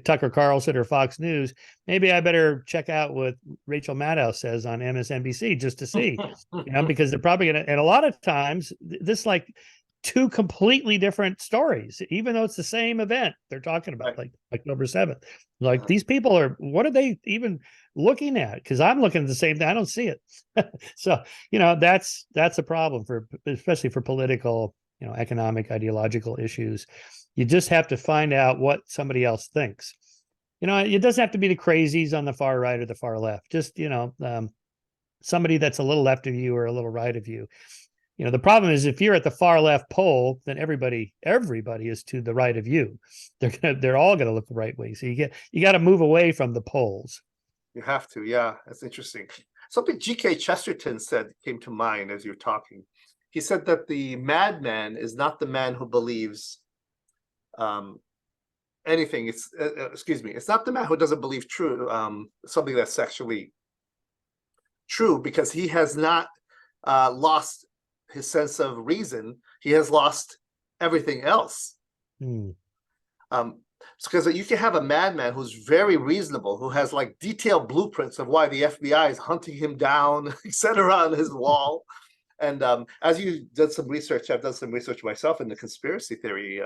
Tucker Carlson or Fox News, maybe I better check out what Rachel Maddow says on MSNBC just to see, because they're probably going to, and a lot of times this, like two completely different stories, even though it's the same event they're talking about, like October 7th. Like these people are, what are they even looking at? Because I'm looking at the same thing. I don't see it. So, that's a problem especially for political, economic, ideological issues. You just have to find out what somebody else thinks. It doesn't have to be the crazies on the far right or the far left. Just, somebody that's a little left of you or a little right of you. The problem is if you're at the far left pole, then everybody is to the right of you. They're all going to look the right way. So you got to move away from the poles. You have to, yeah. That's interesting. Something G.K. Chesterton said came to mind as you're talking. He said that the madman is not the man who believes anything. It's it's not the man who doesn't believe something that's sexually true, because he has not lost his sense of reason. He has lost everything else. Because you can have a madman who's very reasonable, who has like detailed blueprints of why the FBI is hunting him down, etc., on his wall. And as you did some research, I've done some research myself in the conspiracy theory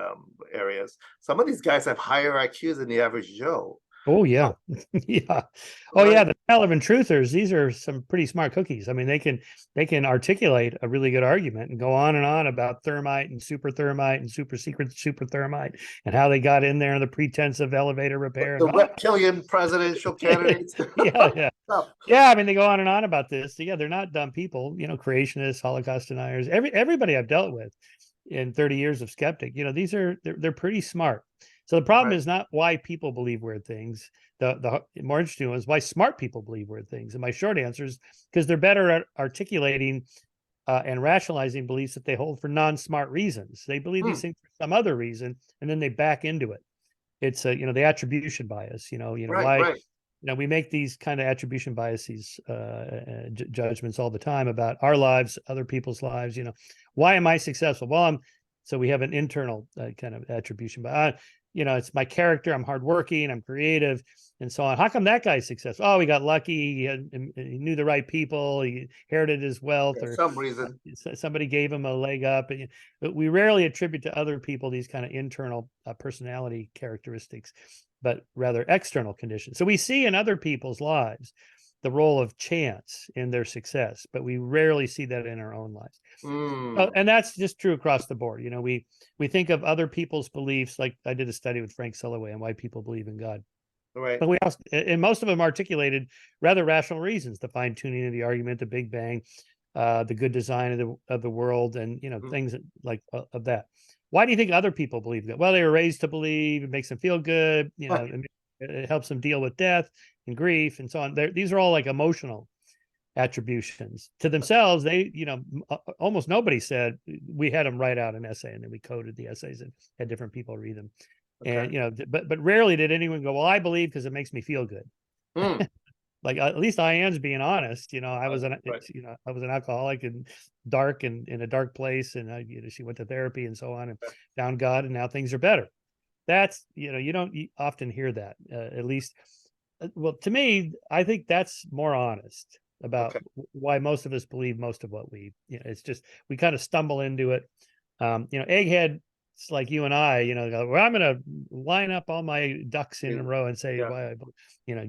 areas. Some of these guys have higher IQs than the average Joe. Oh, yeah. Yeah. Oh, yeah. The relevant truthers, these are some pretty smart cookies. I mean, they can articulate a really good argument and go on and on about thermite and super thermite and super secret super thermite and how they got in there on the pretense of elevator repair. The reptilian presidential candidates. Yeah. Yeah. I mean, they go on and on about this. Yeah, they're not dumb people, creationists, Holocaust deniers, everybody I've dealt with in 30 years of skeptic, they're pretty smart. So the problem is not why people believe weird things. The more interesting one is why smart people believe weird things. And my short answer is because they're better at articulating and rationalizing beliefs that they hold for non-smart reasons. They believe these things for some other reason, and then they back into it. It's the attribution bias. We make these kind of attribution biases judgments all the time about our lives, other people's lives. Why am I successful? Well, so we have an internal kind of attribution bias. It's my character. I'm hardworking. I'm creative, and so on. How come that guy's successful? Oh, he got lucky. He knew the right people. He inherited his wealth, or some reason somebody gave him a leg up. But we rarely attribute to other people these kind of internal personality characteristics, but rather external conditions. So we see in other people's lives the role of chance in their success, but we rarely see that in our own lives. And that's just true across the board. We think of other people's beliefs, like I did a study with Frank Sullivan on why people believe in God. Right. But we also, and most of them articulated rather rational reasons: the fine tuning of the argument, the Big Bang, the good design of the world, and things like of that. Why do you think other people believe that? Well, they were raised to believe. It makes them feel good. It helps them deal with death and grief and so on. These are all like emotional attributions to themselves. They, almost nobody said. We had them write out an essay and then we coded the essays and had different people read them. Okay. And but rarely did anyone go, well, I believe because it makes me feel good. Like at least Diane's being honest. I was I was an alcoholic and dark and in a dark place, and she went to therapy and so on and found God, and now things are better. That's you don't often hear that, at least. Well, to me, I think that's more honest about why most of us believe most of what we. It's just we kind of stumble into it. Egghead. It's like you and I, well, I'm going to line up all my ducks in a row and say,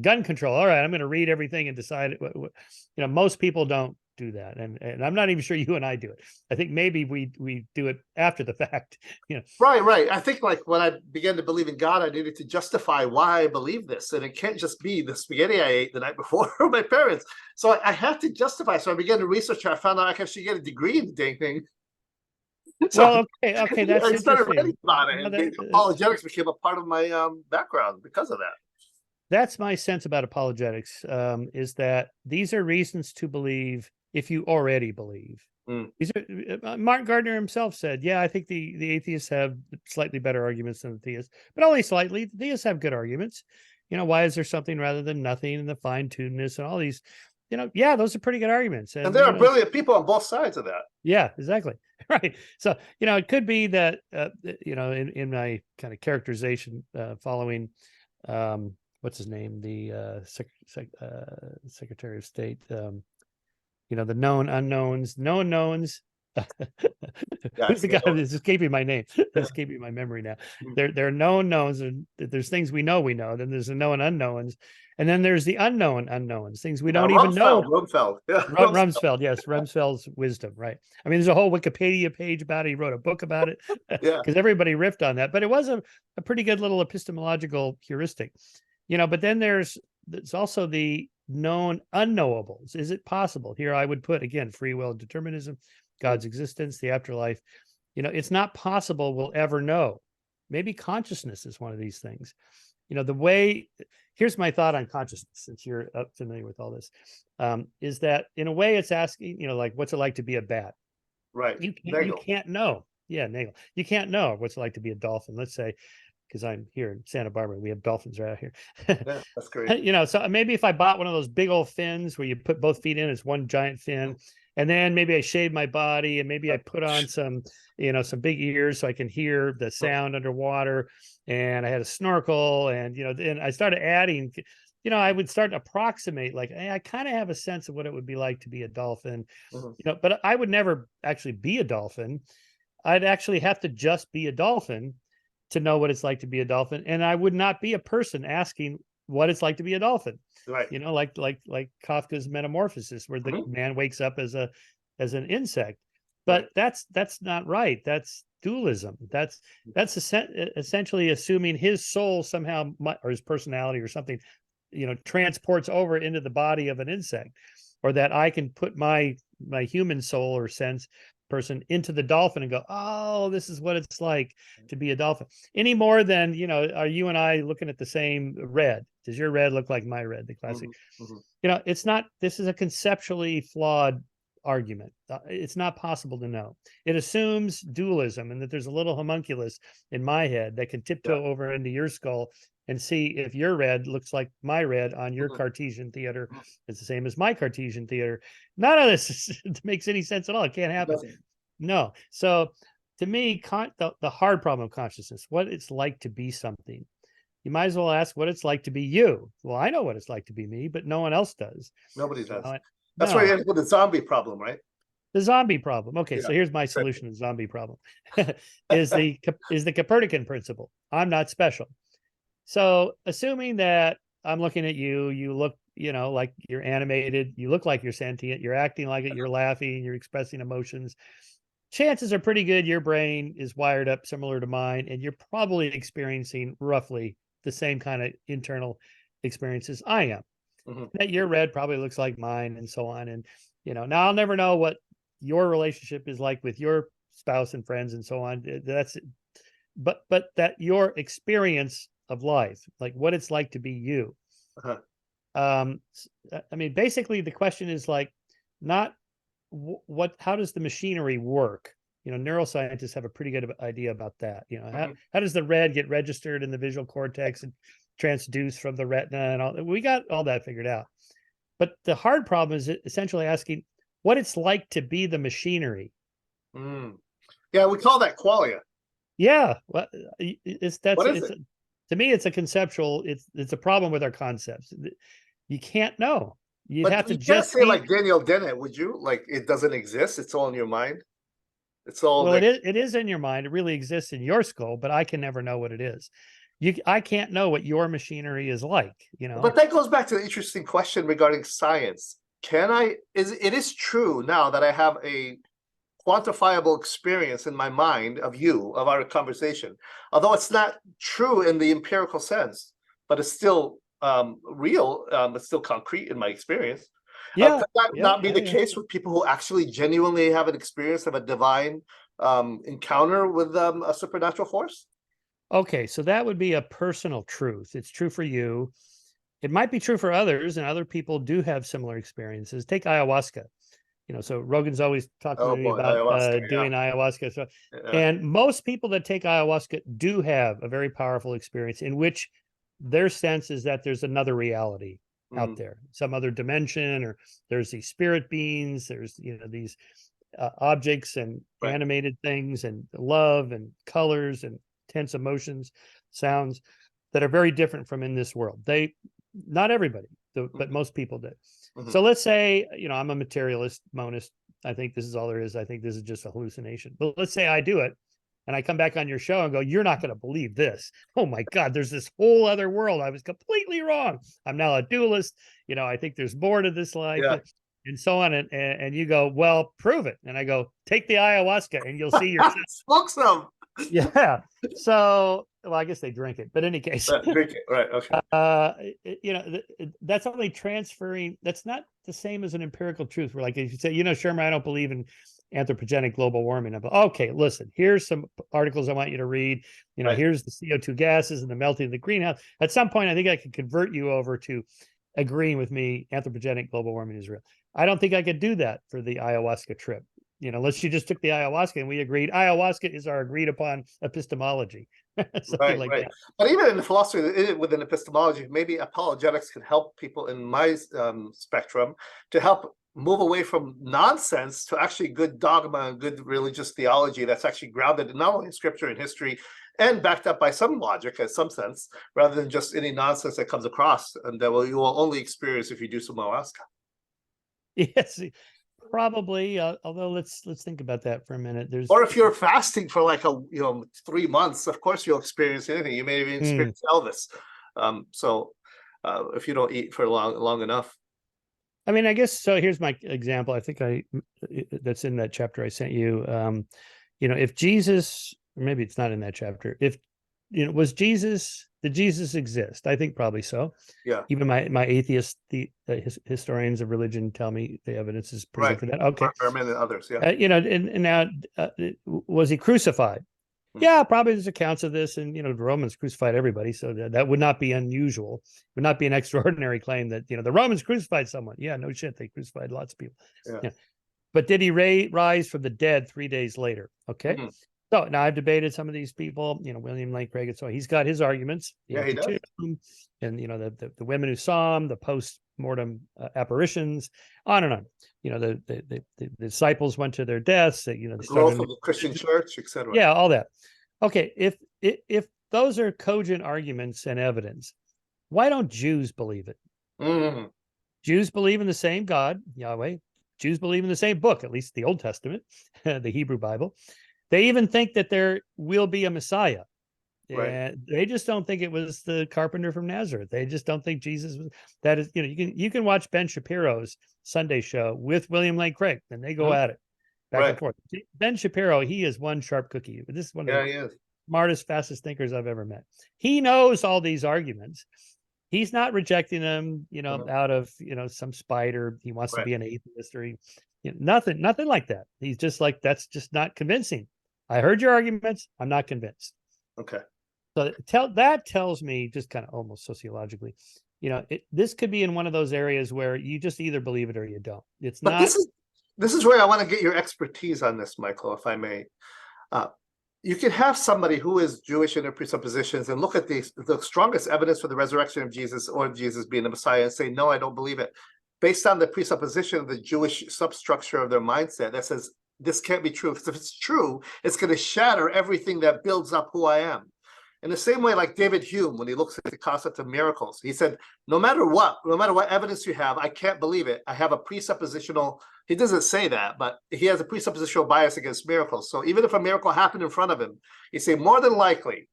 gun control. All right, I'm going to read everything and decide. Most people don't do that, and I'm not even sure you and I do it. I think maybe we do it after the fact. Right. I think like when I began to believe in God, I needed to justify why I believe this, and it can't just be the spaghetti I ate the night before from my parents. So I had to justify. So I began to research. I found out I could actually get a degree in the dang thing. So, okay, that's I started interesting. reading about it, and apologetics became a part of my background because of that. That's my sense about apologetics, is that these are reasons to believe if you already believe. These are, Martin Gardner himself said, yeah, I think the atheists have slightly better arguments than the theists, but only slightly. The theists have good arguments. Why is there something rather than nothing, and the fine-tunedness and all these, those are pretty good arguments. And there are brilliant people on both sides of that. Yeah, exactly. Right. So, it could be that, in my kind of characterization, following, what's his name? The Secretary of State, the known unknowns, known knowns, Yeah, Who's the guy Nagel. that's escaping my name? Escaping my memory now. There are known knowns, and there's things we know, then there's the known unknowns, and then there's the unknown unknowns, things we don't even know. Rumsfeld. Yeah, Rumsfeld. Rumsfeld, yes, Rumsfeld's wisdom, right? I mean, there's a whole Wikipedia page about it. He wrote a book about it Yeah. because everybody riffed on that, but it was a pretty good little epistemological heuristic, but then there's also the known unknowables. Is it possible? Here I would put, again, free will, determinism, God's existence, the afterlife. It's not possible we'll ever know. Maybe consciousness is one of these things. The way, here's my thought on consciousness, since you're familiar with all this, is that in a way it's asking, like, what's it like to be a bat? Right. You Nagel. can't know. Yeah, Nagel. You can't know what's it like to be a dolphin. Let's say, because I'm here in Santa Barbara, we have dolphins right out here. Yeah, that's great. So maybe if I bought one of those big old fins where you put both feet in, it's one giant fin, and then maybe I shave my body, and maybe I put on some big ears so I can hear the sound underwater, and I had a snorkel, and then I started adding, I would start to approximate, like, hey, I kind of have a sense of what it would be like to be a dolphin, but I would never actually be a dolphin. I'd actually have to just be a dolphin to know what it's like to be a dolphin, and I would not be a person asking what it's like to be a dolphin. Right. Like Kafka's Metamorphosis, where the man wakes up as an insect. But that's not right. That's dualism. That's essentially assuming his soul somehow, or his personality or something, transports over into the body of an insect, or that I can put my human soul or sense person into the dolphin and go, oh, this is what it's like to be a dolphin. Any more than, are you and I looking at the same red? Does your red look like my red? The classic. It's not, this is a conceptually flawed argument. It's not possible to know. It assumes dualism, and that there's a little homunculus in my head that can tiptoe over into your skull and see if your red looks like my red on your Cartesian theater. It's the same as my Cartesian theater. None of this makes any sense at all. It can't happen. No. So to me, the hard problem of consciousness, what it's like to be something, you might as well ask what it's like to be you. Well, I know what it's like to be me, but no one else does. Nobody does. That's where you end with the zombie problem, right? The zombie problem. Okay, so here's my solution to the zombie problem. is the Copernican principle. I'm not special. So assuming that I'm looking at you, you look, like you're animated, you look like you're sentient, you're acting like it, you're laughing, you're expressing emotions. Chances are pretty good your brain is wired up similar to mine, and you're probably experiencing roughly the same kind of internal experiences I am. That your red probably looks like mine, and so on. And now I'll never know what your relationship is like with your spouse and friends and so on. But that your experience of life, like what it's like to be you. I mean, basically the question is like, not how does the machinery work? Neuroscientists have a pretty good idea about that. How does the red get registered in the visual cortex and transduced from the retina and all? We got all that figured out. But the hard problem is essentially asking what it's like to be the machinery. Yeah, we call that qualia. Yeah, well, to me, it's a conceptual. It's a problem with our concepts. You can't know. You'd have to just say like Daniel Dennett, would you? Like it doesn't exist. It's all in your mind. It's all. Well, it is in your mind. It really exists in your skull, but I can never know what it is. I can't know what your machinery is like. But that goes back to the interesting question regarding science. It is true now that I have a quantifiable experience in my mind of our conversation, although it's not true in the empirical sense, but it's still real. It's still concrete in my experience. Could that not be the case with people who actually genuinely have an experience of a divine encounter with a supernatural force? Okay, so that would be a personal truth. It's true for you. It might be true for others, and other people do have similar experiences. Take ayahuasca. So Rogan's always talking to me about doing ayahuasca. So, and most people that take ayahuasca do have a very powerful experience in which their sense is that there's another reality out there, some other dimension, or there's these spirit beings, there's these objects and animated things and love and colors and tense emotions, sounds that are very different from in this world. Not everybody, but most people do. So let's say, I'm a materialist, monist I think this is all there is. I think this is just a hallucination. But let's say I do it and I come back on your show and go, you're not going to believe this. Oh my God, there's this whole other world. I was completely wrong. I'm now a dualist. I think there's more to this life. Yeah. And so on. And you go, well, prove it. And I go, take the ayahuasca and you'll see yourself. Smoke some. Yeah. So, well, I guess they drink it, but in any case, Drink it. Right. Okay. that's only transferring. That's not the same as an empirical truth. Where, like, if you say, Shermer, I don't believe in anthropogenic global warming. I'm like, okay, listen, here's some articles I want you to read. Right. Here's the CO2 gases and the melting of the greenhouse. At some point, I think I could convert you over to agreeing with me. Anthropogenic global warming is real. I don't think I could do that for the ayahuasca trip. Unless you just took the ayahuasca and we agreed ayahuasca is our agreed upon epistemology. Right. That. But even in the philosophy, within epistemology, maybe apologetics can help people in my spectrum to help move away from nonsense to actually good dogma and good religious theology that's actually grounded not only in scripture and history and backed up by some logic in some sense, rather than just any nonsense that comes across and that you will only experience if you do some ayahuasca. Yes. Probably, although let's think about that for a minute. Or if you're fasting for like 3 months, of course you'll experience anything. You may even experience Elvis. So if you don't eat for long enough. I mean, I guess so. Here's my example. I think that's in that chapter I sent you. If Jesus, or maybe it's not in that chapter. If did Jesus exist? I think probably so. Yeah. Even my atheist historians of religion tell me the evidence is present for that. Okay. And others, yeah. And now was he crucified? Yeah, probably there's accounts of this, and the Romans crucified everybody, so that would not be unusual. It would not be an extraordinary claim that the Romans crucified someone. Yeah, no shit, they crucified lots of people. Yeah. But did he rise from the dead 3 days later? Okay. Mm-hmm. So now I've debated some of these people, William Lane Craig, and so he's got his arguments. Yeah, he does. And the women who saw him, the post-mortem apparitions, on and on. The disciples went to their deaths. The growth of the Christian church, etc. Yeah, all that. Okay, if those are cogent arguments and evidence, why don't Jews believe it? Mm-hmm. Jews believe in the same God, Yahweh. Jews believe in the same book, at least the Old Testament, the Hebrew Bible. They even think that there will be a Messiah. Right. And they just don't think it was the carpenter from Nazareth. They just don't think Jesus was. That is, you can watch Ben Shapiro's Sunday show with William Lane Craig, and they go at it back and forth. Ben Shapiro, he is one sharp cookie. This is one of the smartest, fastest thinkers I've ever met. He knows all these arguments. He's not rejecting them, out of some spite or he wants to be an atheist or nothing like that. He's just like, that's just not convincing. I heard your arguments. I'm not convinced. Okay. So that tells me, just kind of almost sociologically, this could be in one of those areas where you just either believe it or you don't. It's not. This is where I want to get your expertise on this, Michael, if I may. You can have somebody who is Jewish in their presuppositions and look at the strongest evidence for the resurrection of Jesus or Jesus being the Messiah and say, no, I don't believe it. Based on the presupposition of the Jewish substructure of their mindset that says, this can't be true. Because if it's true, it's going to shatter everything that builds up who I am. In the same way, like David Hume, when he looks at the concept of miracles, he said, no matter what evidence you have, I can't believe it. I have a presuppositional, he doesn't say that, but he has a presuppositional bias against miracles. So even if a miracle happened in front of him, he say, more than likely,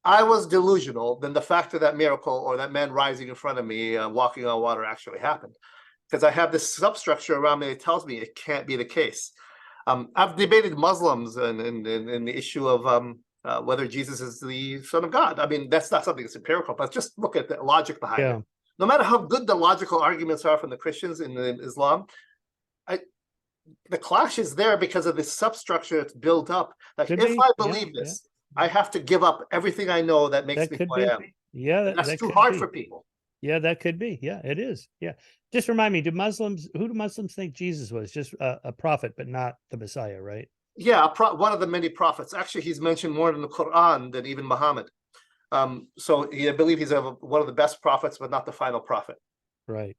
I was delusional than the fact of that miracle or that man rising in front of me, walking on water actually happened. Because I have this substructure around me that tells me it can't be the case. I've debated Muslims and the issue of whether Jesus is the Son of God. I mean, that's not something that's empirical, but just look at the logic behind it. No matter how good the logical arguments are from the Christians in Islam, the clash is there because of this substructure that's built up. Like, if I believe this, I have to give up everything I know that makes me who I am. Yeah, that's too hard for people. Yeah, that could be. Yeah, it is. Yeah. Just remind me, who do Muslims think Jesus was? Just a prophet, but not the Messiah, right? Yeah, one of the many prophets. Actually, he's mentioned more in the Quran than even Muhammad. So I believe he's one of the best prophets, but not the final prophet. Right.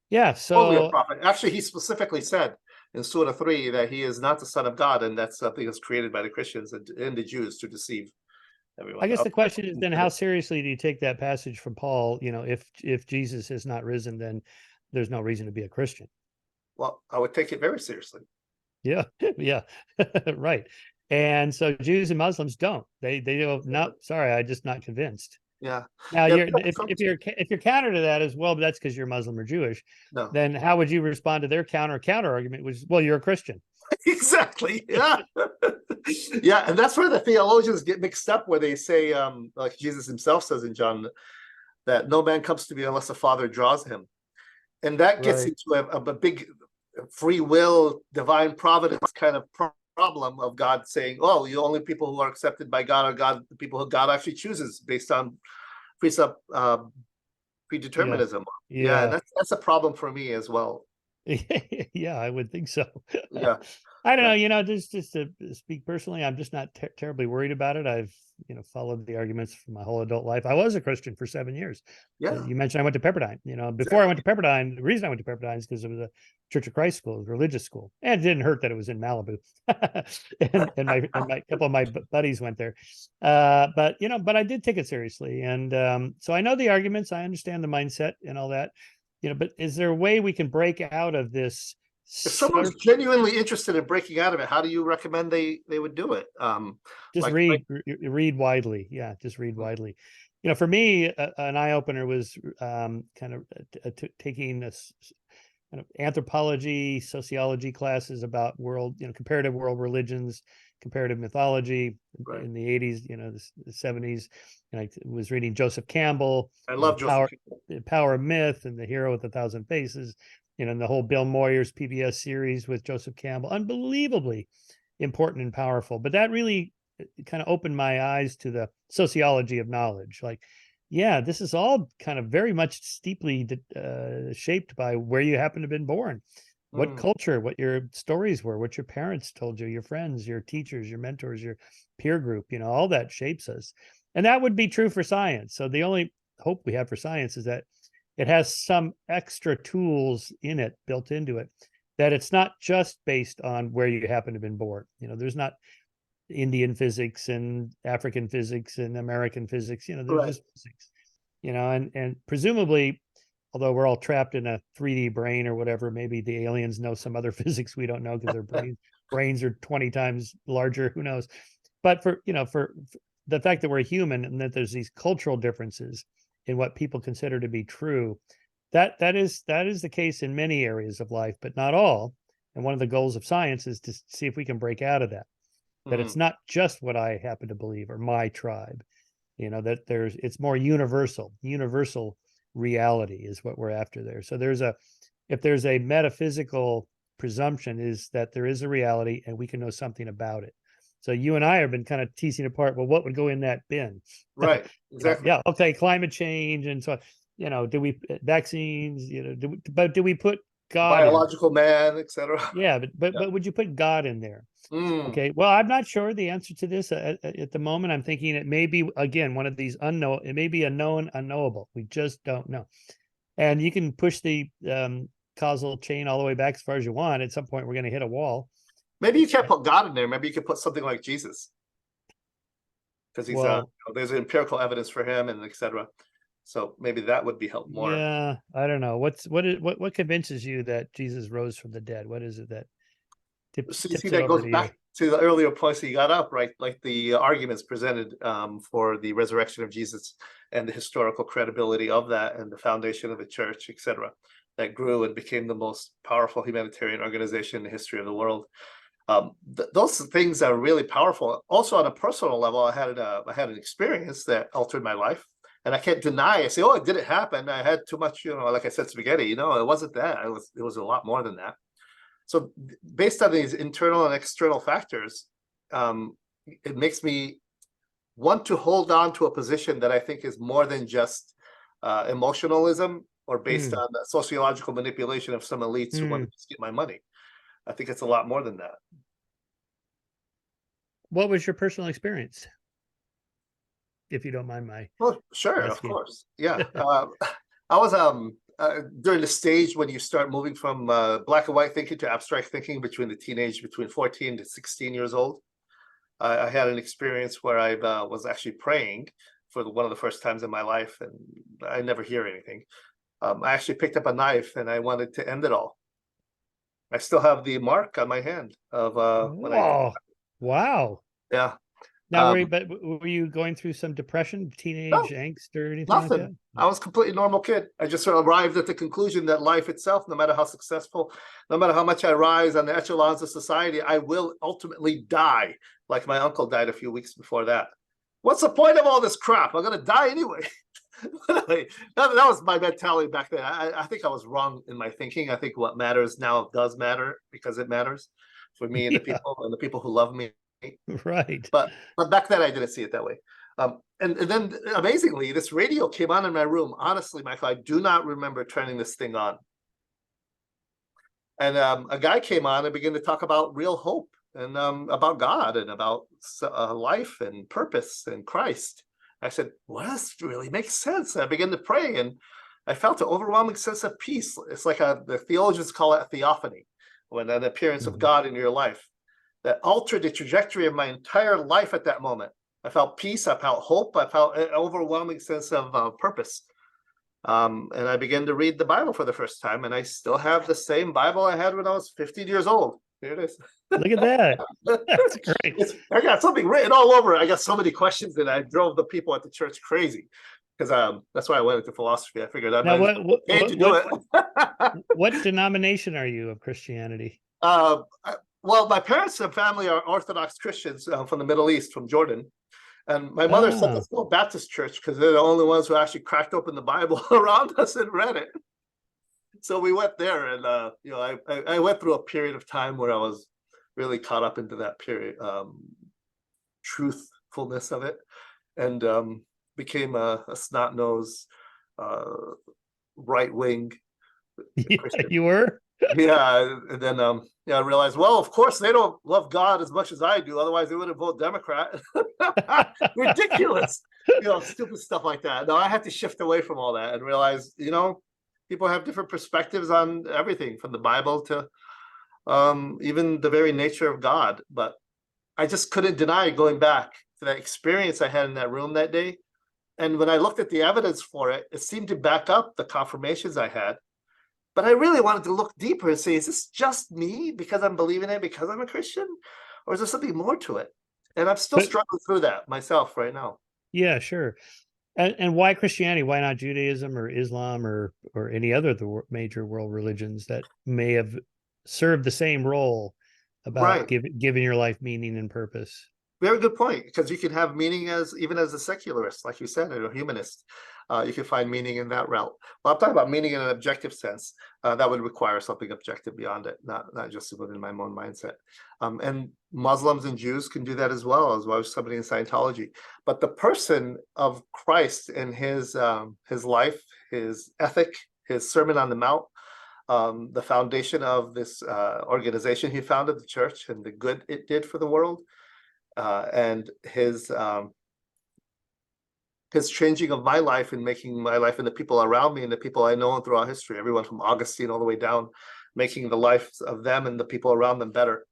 Yeah. So only a prophet. Actually, he specifically said in Surah 3 that he is not the Son of God, and that's something that's created by the Christians and the Jews to deceive everyone. I guess the question is then, how seriously do you take that passage from Paul? If Jesus has not risen, then there's no reason to be a Christian. Well, I would take it very seriously. Yeah, yeah, right. And so Jews and Muslims don't. They go, no, sorry, I'm just not convinced. Yeah. Now, Yeah. you're if you're counter to that as well, but that's because you're Muslim or Jewish. No. Then how would you respond to their counter argument? Which is, well, you're a Christian. Exactly. Yeah. Yeah, and that's where the theologians get mixed up, where they say, like Jesus himself says in John, that no man comes to me unless the Father draws him. And that gets Right. into a big free will, divine providence kind of problem of God saying, oh, the only people who are accepted by God are the people who God actually chooses based on Yeah. predeterminism. Yeah, and Yeah. that's a problem for me as well. Yeah, I would think so. Yeah. I don't Yeah. know, just to speak personally, I'm just not terribly worried about it. I've, followed the arguments for my whole adult life. I was a Christian for 7 years. Yeah. You mentioned I went to Pepperdine. Before I went to Pepperdine, the reason I went to Pepperdine is because it was a Church of Christ school, a religious school, and it didn't hurt that it was in Malibu. and my couple of my buddies went there. But I did take it seriously, and so I know the arguments. I understand the mindset and all that. But is there a way we can break out of this If someone's genuinely interested in breaking out of it, how do you recommend they would do it? Just read widely. Yeah, just read widely. For me, an eye opener was kind of taking this kind of anthropology, sociology classes about comparative world religions, comparative mythology Right. in the 80s, the 70s. And I was reading Joseph Campbell, I love Joseph Campbell. The Power of Myth and The Hero with a Thousand Faces, and the whole Bill Moyers PBS series with Joseph Campbell. Unbelievably important and powerful. But that really kind of opened my eyes to the sociology of knowledge. Like, yeah, this is all kind of very much steeply shaped by where you happen to have been born, what culture, what your stories were, what your parents told you, your friends, your teachers, your mentors, your peer group, all that shapes us. And that would be true for science. So the only hope we have for science is that it has some extra tools in it, built into it, that it's not just based on where you happen to have been born. There's not Indian physics and African physics and American physics. There's Right. just physics. And presumably, although we're all trapped in a 3D brain or whatever, maybe the aliens know some other physics we don't know because their brains are 20 times larger. Who knows? But for the fact that we're human and that there's these cultural differences in what people consider to be true, that is the case in many areas of life, but not all. And one of the goals of science is to see if we can break out of that. That it's not just what I happen to believe or my tribe, that it's more universal reality is what we're after there. So if there's a metaphysical presumption, is that there is a reality and we can know something about it. So you and I have been kind of teasing apart, well, what would go in that bin? Right. Exactly. Yeah. Okay. Climate change. And so, do we vaccines, but do we put God biological man, etc. Yeah. But would you put God in there? Okay. Well, I'm not sure the answer to this at the moment. I'm thinking it may be, again, one of these unknown, it may be a known unknowable. We just don't know. And you can push the causal chain all the way back as far as you want. At some point, we're going to hit a wall. Maybe you can't put God in there. Maybe you could put something like Jesus, because he's there's empirical evidence for him and etc. So maybe that would be help more. Yeah, I don't know. What convinces you that Jesus rose from the dead? What is it that see that goes back to the earlier points that you got up, right? Like the arguments presented for the resurrection of Jesus and the historical credibility of that and the foundation of the church, etc., that grew and became the most powerful humanitarian organization in the history of the world. Those things are really powerful. Also, on a personal level, I had an experience that altered my life, and I can't deny. I say, "Oh, it didn't happen. I had too much, like I said, spaghetti." It wasn't that. It was a lot more than that. So, based on these internal and external factors, it makes me want to hold on to a position that I think is more than just emotionalism or based on the sociological manipulation of some elites who want to get my money. I think it's a lot more than that. What was your personal experience? If you don't mind Well, sure, asking. Of course. Yeah. I was during the stage when you start moving from black and white thinking to abstract thinking between 14 to 16 years old. I had an experience where I was actually praying for one of the first times in my life, and I never hear anything. I actually picked up a knife and I wanted to end it all. I still have the mark on my hand of when I, Whoa. Wow. yeah. Now, Um, were you going through some depression, teenage no, angst, or anything like that? nothing. I was a completely normal kid. I just sort of arrived at the conclusion that life itself, no matter how successful, no matter how much I rise on the echelons of society, I will ultimately die, like my uncle died a few weeks before that. What's the point of all this crap? I'm going to die anyway. Anyway, that was my mentality back then. I think I was wrong in my thinking. I think what matters now does matter because it matters for me and Yeah, the people who love me. right. But back then I didn't see it that way. And then amazingly, this radio came on in my room. Honestly, Michael, I do not remember turning this thing on. And a guy came on and began to talk about real hope and about God and about life and purpose and Christ. I said, well, this really makes sense. I began to pray and I felt an overwhelming sense of peace. It's like the theologians call it a theophany, when an appearance of God in your life that altered the trajectory of my entire life at that moment. I felt peace, I felt hope, I felt an overwhelming sense of purpose. And I began to read the Bible for the first time, and I still have the same Bible I had when I was 15 years old. Here it is. Look at that. That's great. I got something written all over it. I got so many questions that I drove the people at the church crazy, because that's why I went into philosophy. I figured I Now, might pay to do it. what denomination are you of Christianity? Well, my parents and family are Orthodox Christians from the Middle East, from Jordan. And my mother sent us to a Baptist church because they're the only ones who actually cracked open the Bible around us and read it. So we went there, and I went through a period of time where I was really caught up into that period, truthfulness of it, and became a snot-nosed, right-wing Christian. You were? Yeah, and then I realized, well, of course they don't love God as much as I do, otherwise they wouldn't vote Democrat. Ridiculous, stupid stuff like that. No, I had to shift away from all that and realize, people have different perspectives on everything from the Bible to even the very nature of God. But I just couldn't deny going back to that experience I had in that room that day. And when I looked at the evidence for it, it seemed to back up the confirmations I had. But I really wanted to look deeper and say, is this just me because I'm believing it because I'm a Christian? Or is there something more to it? And I'm still struggling through that myself right now. Yeah, sure. And why Christianity? Why not Judaism or Islam or any other of the major world religions that may have served the same role about giving your life meaning and purpose? Very good point, because you can have meaning even as a secularist, like you said, or a humanist. You can find meaning in that route. Well, I'm talking about meaning in an objective sense. That would require something objective beyond it, not just within my own mindset. And Muslims and Jews can do that as well as somebody in Scientology. But the person of Christ and his life, his ethic, his Sermon on the Mount, the foundation of this organization he founded, the church, and the good it did for the world, and his changing of my life and making my life and the people around me and the people I know throughout history, everyone from Augustine all the way down, making the lives of them and the people around them better,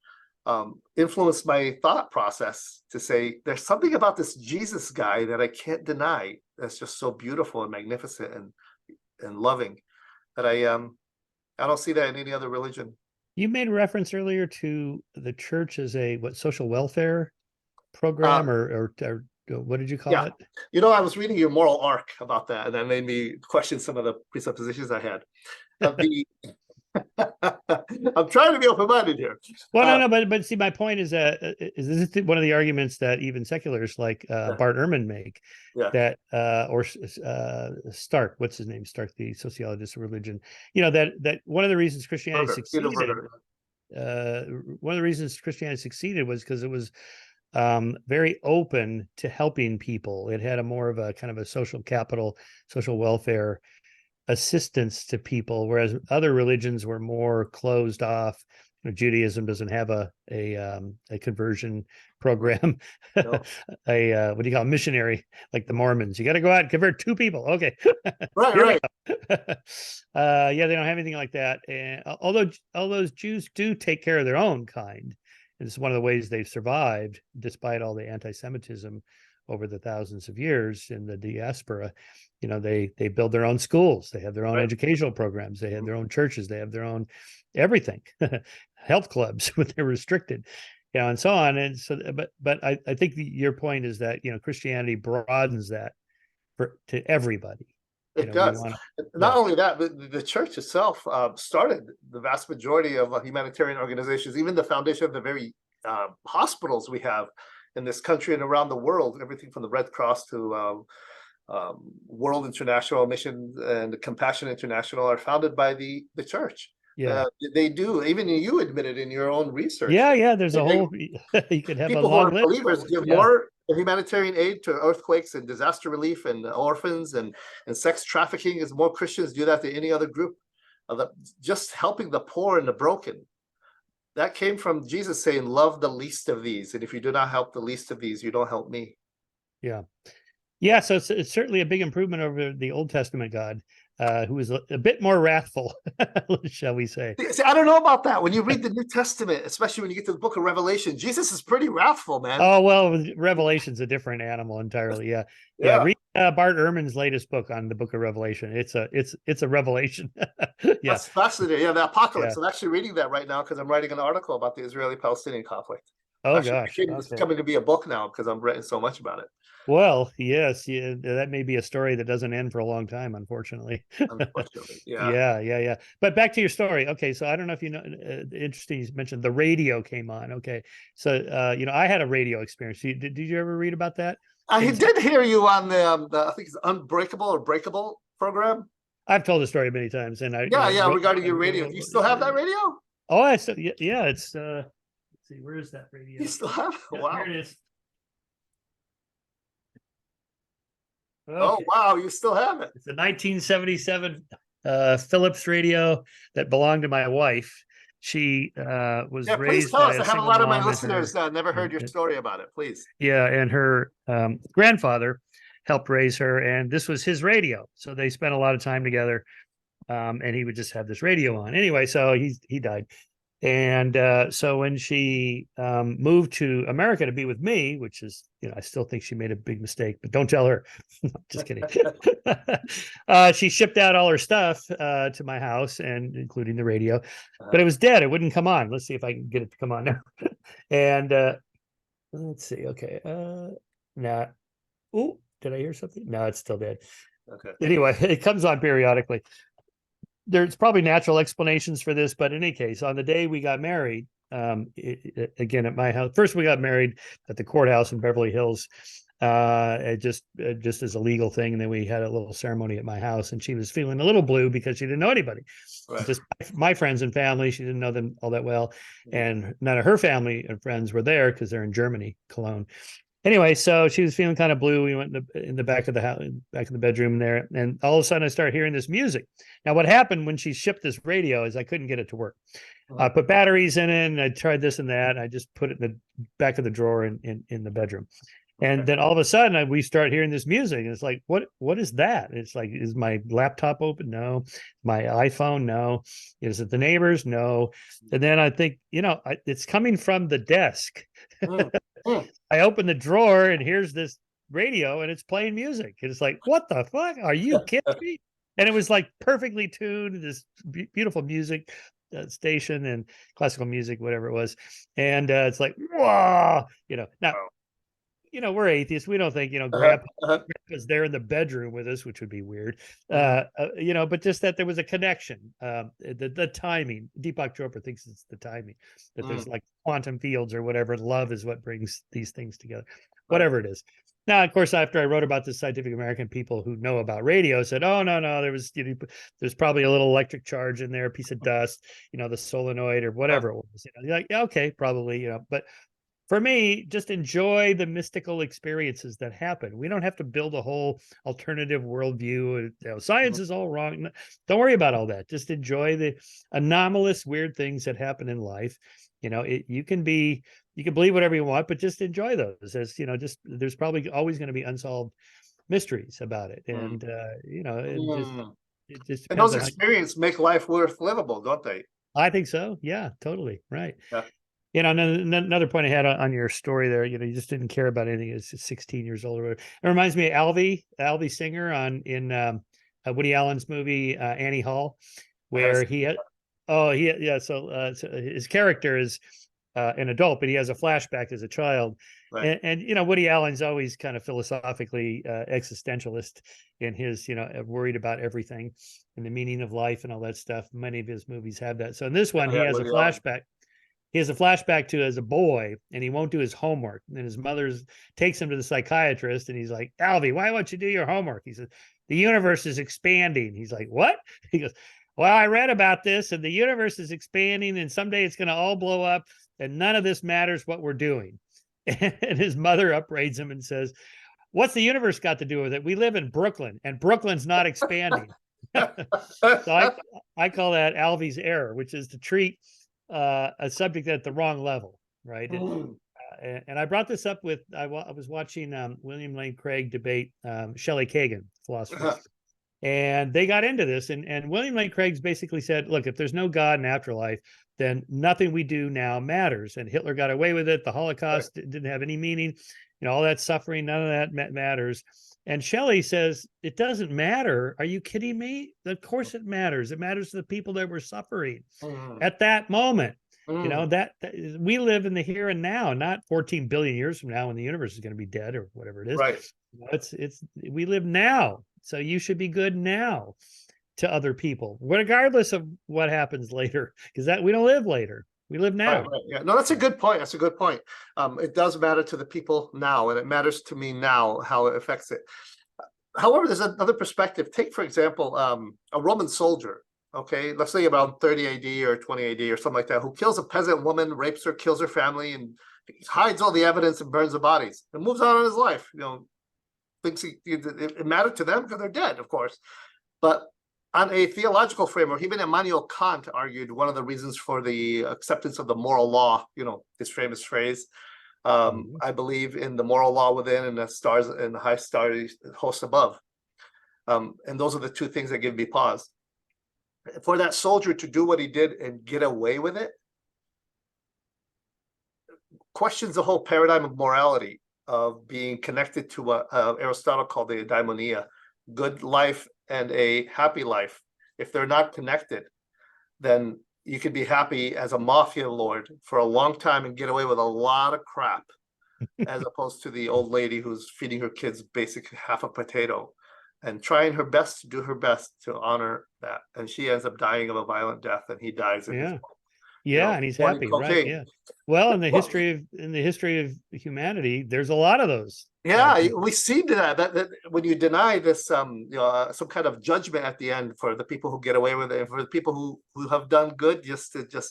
influenced my thought process to say, there's something about this Jesus guy that I can't deny that's just so beautiful and magnificent and loving that I don't see that in any other religion. You made a reference earlier to the church as a social welfare program or what did you call it? I was reading your moral arc about that, and that made me question some of the presuppositions I had. I'm trying to be open-minded here. Well, no, but see, my point is that is this one of the arguments that even secularists like Bart Ehrman make, that or Stark, what's his name, Stark, the sociologist of religion, that one of the reasons Christianity succeeded, one of the reasons Christianity succeeded was because it was very open to helping people. It had a more of a kind of a social capital, social welfare assistance to people, whereas other religions were more closed off. Judaism doesn't have a conversion program. No. What do you call it? Missionary, like the Mormons. You got to go out and convert 2 people. Okay. Right. Yeah, they don't have anything like that. And although Jews do take care of their own kind, and it's one of the ways they've survived despite all the anti-Semitism over the thousands of years in the diaspora. They build their own schools, they have their own educational programs, they have their own churches, they have their own everything, health clubs when they're restricted, and so on. And so, but I think your point is that Christianity broadens that to everybody. It does. Not only that, but the church itself started the vast majority of humanitarian organizations, even the foundation of the very hospitals we have in this country and around the world, everything from the Red Cross to World International Mission and Compassion International are founded by the church. Yeah, they do. Even you admitted in your own research. Yeah. There's a whole. You could have people a long who are list. believers give more humanitarian aid to earthquakes and disaster relief and orphans and sex trafficking, as more Christians do that than any other group. Just helping the poor and the broken. That came from Jesus saying, "Love the least of these, and if you do not help the least of these, you don't help me." Yeah. So it's certainly a big improvement over the Old Testament God, who is a bit more wrathful, shall we say. See, I don't know about that. When you read the New Testament, especially when you get to the book of Revelation, Jesus is pretty wrathful, man. Oh, well, Revelation's a different animal entirely. Yeah. Read Bart Ehrman's latest book on the book of Revelation. It's a revelation. That's fascinating. Yeah, the apocalypse. I'm actually reading that right now because I'm writing an article about the Israeli-Palestinian conflict. Oh, gosh. It's coming to be a book now because I'm writing so much about it. Well, yes, that may be a story that doesn't end for a long time, unfortunately. Yeah. But back to your story. Okay, so I don't know if you know. Interesting, you mentioned the radio came on. Okay, so I had a radio experience. Did you ever read about that? I did hear you on the I think it's Unbreakable or Breakable program. I've told the story many times, and regarding your radio. Do you still have that radio? Oh, I still it's let's see, where is that radio? You still have it? Wow. Here it is. Okay. Oh, wow, you still have it. It's a 1977 Philips radio that belonged to my wife. She was raised. Please tell us. I have a lot of my listeners never heard your story about it. Please. Yeah, and her grandfather helped raise her, and this was his radio. So they spent a lot of time together, and he would just have this radio on. Anyway, so he died. And so when she moved to America to be with me, which is, I still think she made a big mistake, but don't tell her. Just kidding. She shipped out all her stuff to my house, and including the radio, but it was dead. It wouldn't come on. Let's see if I can get it to come on now. And let's see. Okay. Now, oh, did I hear something? No, it's still dead. Okay. Anyway, it comes on periodically. There's probably natural explanations for this, but in any case, on the day we got married, again at my house, first we got married at the courthouse in Beverly Hills, just as a legal thing, and then we had a little ceremony at my house, and she was feeling a little blue because she didn't know anybody, just my friends and family. She didn't know them all that well, and none of her family and friends were there because they're in Germany, Cologne. Anyway, so she was feeling kind of blue. We went in the back of the house, back in the bedroom there, and all of a sudden I started hearing this music. Now, what happened when she shipped this radio is I couldn't get it to work. I put batteries in it, and I tried this and that. And I just put it in the back of the drawer in the bedroom. And then all of a sudden we start hearing this music, and it's like, what is that? It's like, is my laptop open? No. My iPhone? No. Is it the neighbors? No. And then I think, it's coming from the desk. I open the drawer, and here's this radio, and it's playing music. And it's like, what the fuck? Are you kidding me? And it was like perfectly tuned, this beautiful music station and classical music, whatever it was. And it's like, whoa, now, we're atheists. We don't think, Grandpa's there in the bedroom with us, which would be weird. But just that there was a connection. The timing. Deepak Chopra thinks it's the timing, that there's like quantum fields or whatever. Love is what brings these things together, whatever it is. Now, of course, after I wrote about this, Scientific American, people who know about radio said, oh, no, there's probably a little electric charge in there, a piece of dust, the solenoid or whatever it was. You're like, yeah, okay, probably, but for me, just enjoy the mystical experiences that happen. We don't have to build a whole alternative worldview. Science is all wrong. Don't worry about all that. Just enjoy the anomalous, weird things that happen in life. You can believe whatever you want, but just enjoy those. As there's probably always going to be unsolved mysteries about it, and it just and those experiences make life worth livable, don't they? I think so. Yeah, totally right. Yeah. You know, another point I had on your story there, you know, you just didn't care about anything. It's 16 years old or whatever. It reminds me of Alvy Singer in Woody Allen's movie Annie Hall, I haven't where seen he it. had, yeah. So his character is an adult, but he has a flashback as a child. Right. And you know, Woody Allen's always kind of philosophically existentialist in his, you know, worried about everything and the meaning of life and all that stuff. Many of his movies have that. So in this one, Yeah, he yeah, has a Woody Allen. flashback. He has a flashback to as a boy, and he won't do his homework. And his mother takes him to the psychiatrist, and he's like, "Alvy, why won't you do your homework?" He says, "The universe is expanding." He's like, "What?" He goes, "Well, I read about this, and the universe is expanding, and someday it's going to all blow up, and none of this matters what we're doing." And his mother upbraids him and says, "What's the universe got to do with it? We live in Brooklyn, and Brooklyn's not expanding." So I call that Alvy's error, which is to treat a subject at the wrong level, right? Mm. And I brought this up with I was watching William Lane Craig debate Shelley Kagan, philosopher, and they got into this. And William Lane Craig's basically said, "Look, if there's no God in afterlife, then nothing we do now matters." And Hitler got away with it. The Holocaust didn't have any meaning. You know, all that suffering, none of that matters. And Shelley says, "It doesn't matter. Are you kidding me? Of course it matters. It matters to the people that were suffering Mm. at that moment." You know, Mm. that we live in the here and now, not 14 billion years from now when the universe is going to be dead or whatever it is. Right. It's we live now. So you should be good now to other people, regardless of what happens later, because that we don't live later. We live Right, now. right. Yeah. No, that's a good point. That's a good point. It does matter to the people now, and it matters to me now how it affects it. However, there's another perspective. Take, for example, a Roman soldier, okay, let's say around 30 AD or 20 AD or something like that, who kills a peasant woman, rapes her, kills her family, and hides all the evidence and burns the bodies and moves on in his life. You know, thinks it mattered to them because they're dead, of course. But on a theological framework, even Immanuel Kant argued one of the reasons for the acceptance of the moral law, you know, his famous phrase, I believe in the moral law within and the stars and the high stars host above. And those are the two things that give me pause. For that soldier to do what he did and get away with it questions the whole paradigm of morality, of being connected to what Aristotle called the eudaimonia, good life and a happy life. If they're not connected, then you could be happy as a mafia lord for a long time and get away with a lot of crap, as opposed to the old lady who's feeding her kids basically half a potato and trying her best to do her best to honor that. And she ends up dying of a violent death, and he dies in his, Yeah, and he's happy, right? Yeah. Well, in the history of humanity, there's a lot of those. Yeah, we see that when you deny this, you know, some kind of judgment at the end for the people who get away with it, and for the people who have done good, just to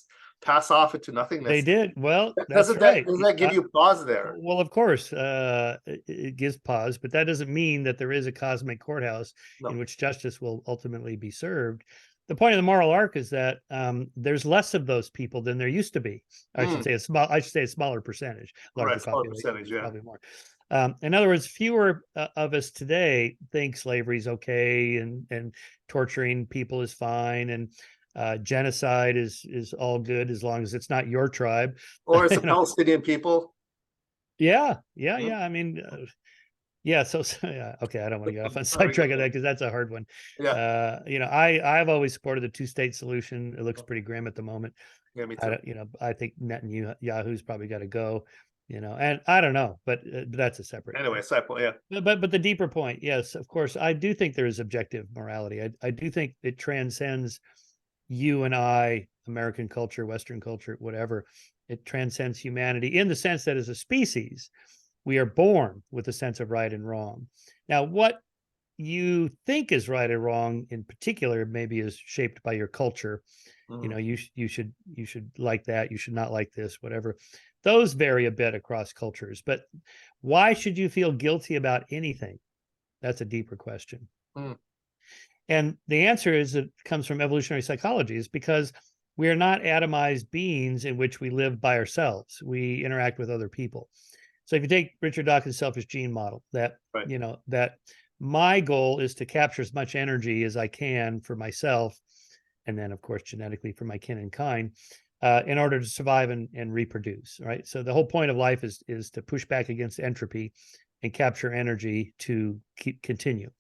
pass off into nothingness. They did. Well, that's doesn't right. Does that give you pause there? Well, of course, it gives pause, but that doesn't mean that there is a cosmic courthouse in which justice will ultimately be served. The point of the moral arc is that there's less of those people than there used to be. I should say a smaller percentage. Larger population, probably more. In other words, fewer of us today think slavery is okay and torturing people is fine and genocide is all good as long as it's not your tribe. Or it's the Palestinian people. Yeah. I mean, yeah. So yeah. Okay. I don't want to get off on sidetrack of that because that's a hard one. Yeah. You know, I've always supported the two-state solution. It looks pretty grim at the moment. Yeah, me too. You know, I think Netanyahu's probably got to go. You know, and I don't know, but that's a separate. Anyway, side point, yeah. But the deeper point, yes, of course, I do think there is objective morality. I do think it transcends you and I, American culture, Western culture, whatever. It transcends humanity in the sense that as a species, we are born with a sense of right and wrong. Now, what you think is right or wrong in particular maybe is shaped by your culture. You know, you should like that, you should not like this, whatever. Those vary a bit across cultures, but why should you feel guilty about anything? That's a deeper question. And the answer is it comes from evolutionary psychology, is because we are not atomized beings in which we live by ourselves. We interact with other people. So if you take Richard Dawkins' selfish gene model, that you know, that my goal is to capture as much energy as I can for myself, and then of course genetically for my kin and kind. in order to survive and reproduce, right? So the whole point of life is to push back against entropy and capture energy to continue,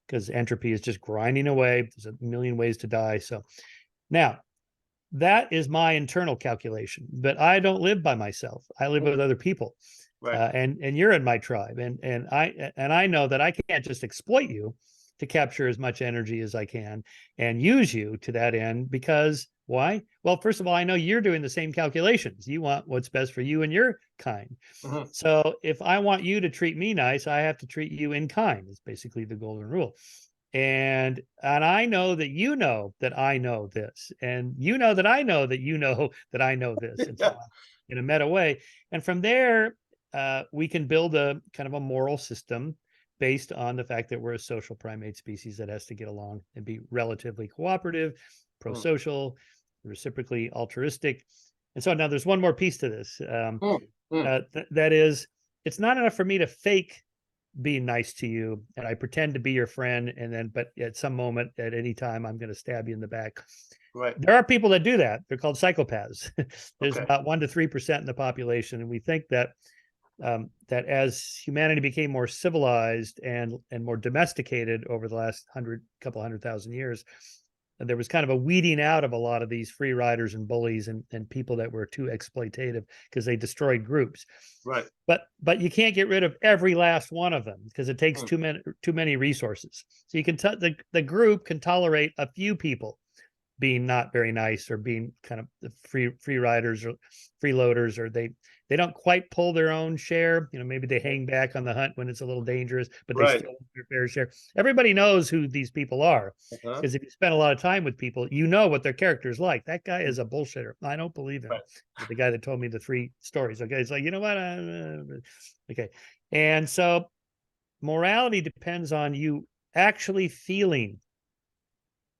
because entropy is just grinding away. There's a million ways to die. So now that is my internal calculation, but I don't live by myself. I live with other people. Right. And you're in my tribe, and I know that I can't just exploit you to capture as much energy as I can and use you to that end, because why? Well, first of all, I know you're doing the same calculations. You want what's best for you and your kind. Mm-hmm. So if I want you to treat me nice, I have to treat you in kind. It's basically the golden rule. And I know that I know this, and you know that I know that you know that I know this, and so on, in a meta way. And from there, we can build a kind of a moral system based on the fact that we're a social primate species that has to get along and be relatively cooperative, pro-social, reciprocally altruistic. And so now there's one more piece to this. That is, it's not enough for me to fake being nice to you and I pretend to be your friend, and then but at some moment at any time I'm going to stab you in the back. Right. There are people that do that. They're called psychopaths. There's Okay. about 1 to 3% in the population, and we think that that as humanity became more civilized and more domesticated over the last couple 100,000 years, there was kind of a weeding out of a lot of these free riders and bullies and people that were too exploitative because they destroyed groups. Right. But you can't get rid of every last one of them because it takes too many resources. So you can the group can tolerate a few people being not very nice or being kind of the free riders or freeloaders, or they don't quite pull their own share. Maybe they hang back on the hunt when it's a little dangerous, but they still want their fair share. Everybody knows who these people are, because if you spend a lot of time with people, you know what their character is like. That guy is a bullshitter. I don't believe him. Right. The guy that told me the 3 stories. Okay, it's like, you know what? Okay, and so morality depends on you actually feeling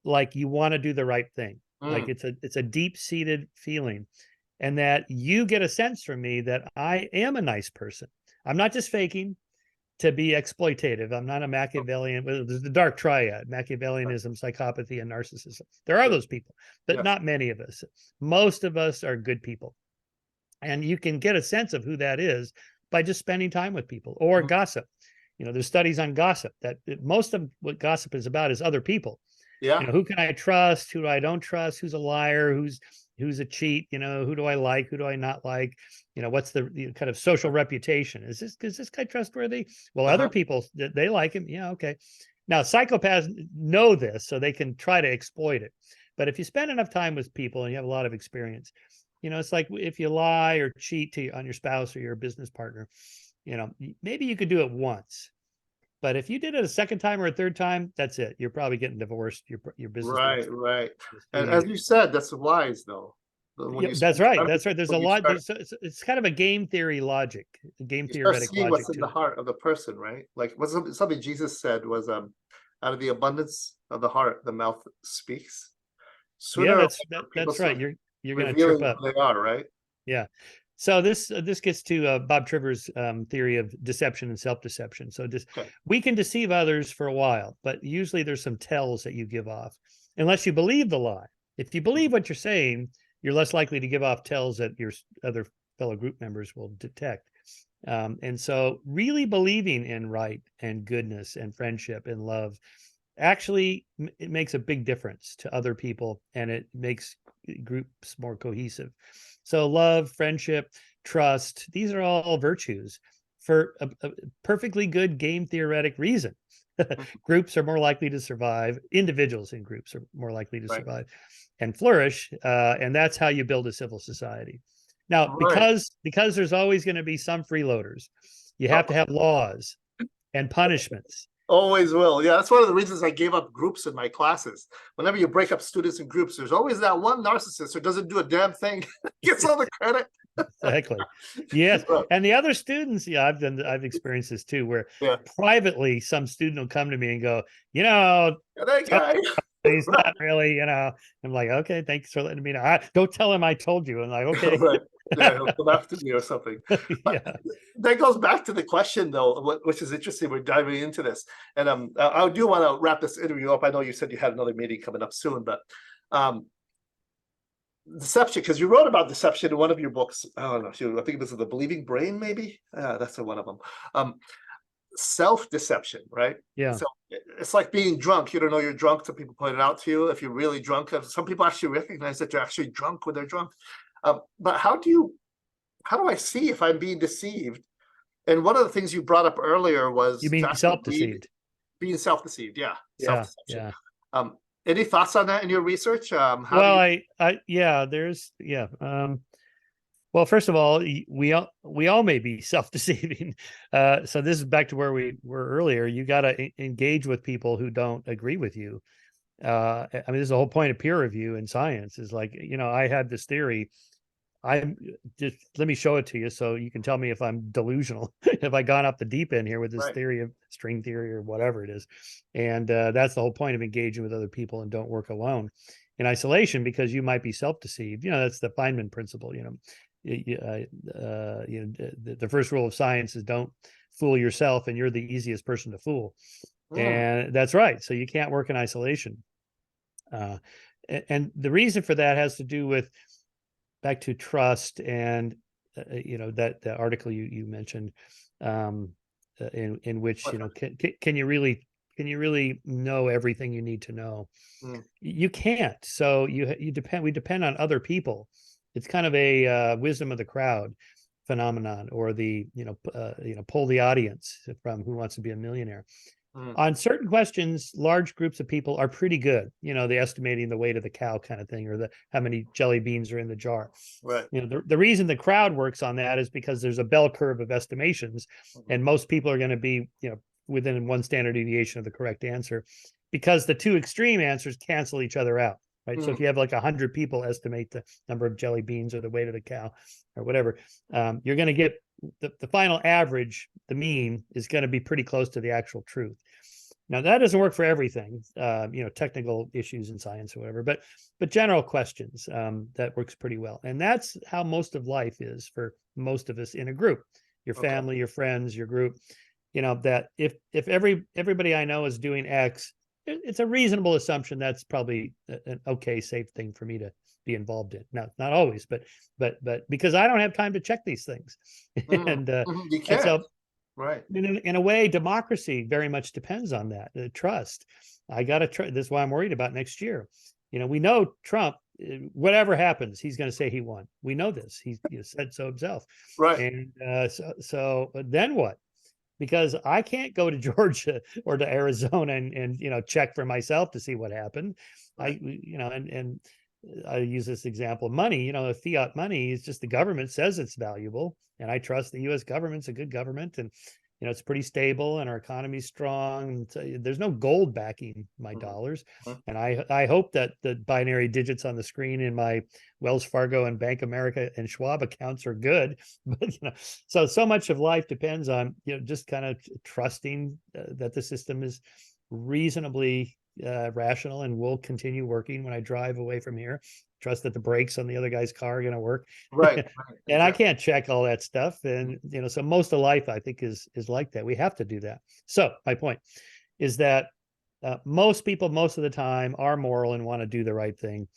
like you want to do the right thing. Like it's a deep-seated feeling, and that you get a sense from me that I am a nice person. I'm not just faking to be exploitative. I'm not a Machiavellian. There's the dark triad: Machiavellianism, psychopathy, and narcissism. There are those people, but not many of us. Most of us are good people, and you can get a sense of who that is by just spending time with people or gossip. There's studies on gossip that most of what gossip is about is other people. Yeah. Who can I trust? Who do I don't trust? Who's a liar? Who's a cheat? Who do I like? Who do I not like? What's the kind of social reputation? Is this guy trustworthy? Well, other people, they like him. Yeah, okay. Now, psychopaths know this, so they can try to exploit it. But if you spend enough time with people and you have a lot of experience, it's like if you lie or cheat on your spouse or your business partner, maybe you could do it once. But if you did it a second time or a third time, that's it. You're probably getting divorced. Your business. Right. And as you said, that's wise, though. That's right. There's a lot. It's kind of a game theory logic, game theoretic logic. What's in the heart of the person, right? Like something Jesus said was, out of the abundance of the heart, the mouth speaks. That's right. You're going to trip up. They are, right? Yeah. So this gets to Bob Triver's theory of deception and self-deception. So we can deceive others for a while, but usually there's some tells that you give off, unless you believe the lie. If you believe what you're saying, you're less likely to give off tells that your other fellow group members will detect. And so really believing in right and goodness and friendship and love, actually, it makes a big difference to other people, and it makes groups more cohesive. So love, friendship, trust, these are all virtues for a perfectly good game theoretic reason. Groups are more likely to survive. Individuals in groups are more likely to survive and flourish. And that's how you build a civil society. Now, because there's always going to be some freeloaders, you have to have laws and punishments. Always will. Yeah, that's one of the reasons I gave up groups in my classes. Whenever you break up students in groups, there's always that one narcissist who doesn't do a damn thing, gets all the credit. Exactly. Yes. And the other students, I've experienced this too, where privately some student will come to me and go, that guy. He's not really, I'm like, okay, thanks for letting me know. Don't tell him I told you. I'm like, okay. Yeah, he'll come after me or something. That goes back to the question, though, which is interesting. We're diving into this, and I do want to wrap this interview up. I know you said you had another meeting coming up soon, but deception, because you wrote about deception in one of your books. Oh no, I think it was The Believing Brain, maybe. That's one of them. Self-deception, right? Yeah. So it's like being drunk. You don't know you're drunk. Some people point it out to you if you're really drunk. Some people actually recognize that you're actually drunk when they're drunk. But how do I see if I'm being deceived? And one of the things you brought up earlier was You to mean actually self-deceived? being self-deceived. Yeah, Yeah. self-deception. Yeah. Any thoughts on that in your research? How Well, do you? there's, well, first of all, we all may be self-deceiving. So this is back to where we were earlier. You got to engage with people who don't agree with you. I mean, this is the whole point of peer review in science is like, I had this theory. I'm just, let me show it to you so you can tell me if I'm delusional, if I gone up the deep end here with this Right. theory of string theory or whatever it is. And that's the whole point of engaging with other people and don't work alone in isolation, because you might be self-deceived. That's the Feynman principle. The first rule of science is don't fool yourself, and you're the easiest person to fool. And that's right. So you can't work in isolation. And the reason for that has to do with back to trust and that article you mentioned, in which can you really know everything you need to know? You can't. So we depend on other people. It's kind of a wisdom of the crowd phenomenon, or the pull the audience from Who Wants to Be a Millionaire. On certain questions, large groups of people are pretty good. The estimating the weight of the cow kind of thing, or the how many jelly beans are in the jar. Right. The reason the crowd works on that is because there's a bell curve of estimations, and most people are going to be within one standard deviation of the correct answer, because the two extreme answers cancel each other out. Right. So if you have like 100 people estimate the number of jelly beans or the weight of the cow or whatever, you're going to get the final average, the mean, is going to be pretty close to the actual truth. Now that doesn't work for everything, technical issues in science or whatever, but general questions, that works pretty well. And that's how most of life is for most of us in a group, your family, your friends, your group, that if everybody I know is doing X, it's a reasonable assumption that's probably an okay, safe thing for me to be involved in. Now, not always, but because I don't have time to check these things. And You can't. so, right. In a way, democracy very much depends on that trust. I got to trust. This is why I'm worried about next year. We know Trump, whatever happens, he's going to say he won. We know this. He said so himself. Right. And so then what? Because I can't go to Georgia or to Arizona and check for myself to see what happened. Right. And I use this example of money. Fiat money is just the government says it's valuable, and I trust the U.S. government's a good government, and it's pretty stable, and our economy's strong. And so there's no gold backing my dollars, and I hope that the binary digits on the screen in my Wells Fargo and Bank America and Schwab accounts are good. But so much of life depends on just kind of trusting that the system is reasonably rational and will continue working when I drive away from here. Trust that the brakes on the other guy's car are going to work. Right. And exactly. I can't check all that stuff. And, so most of life, I think, is like that. We have to do that. So my point is that most people, most of the time, are moral and want to do the right thing.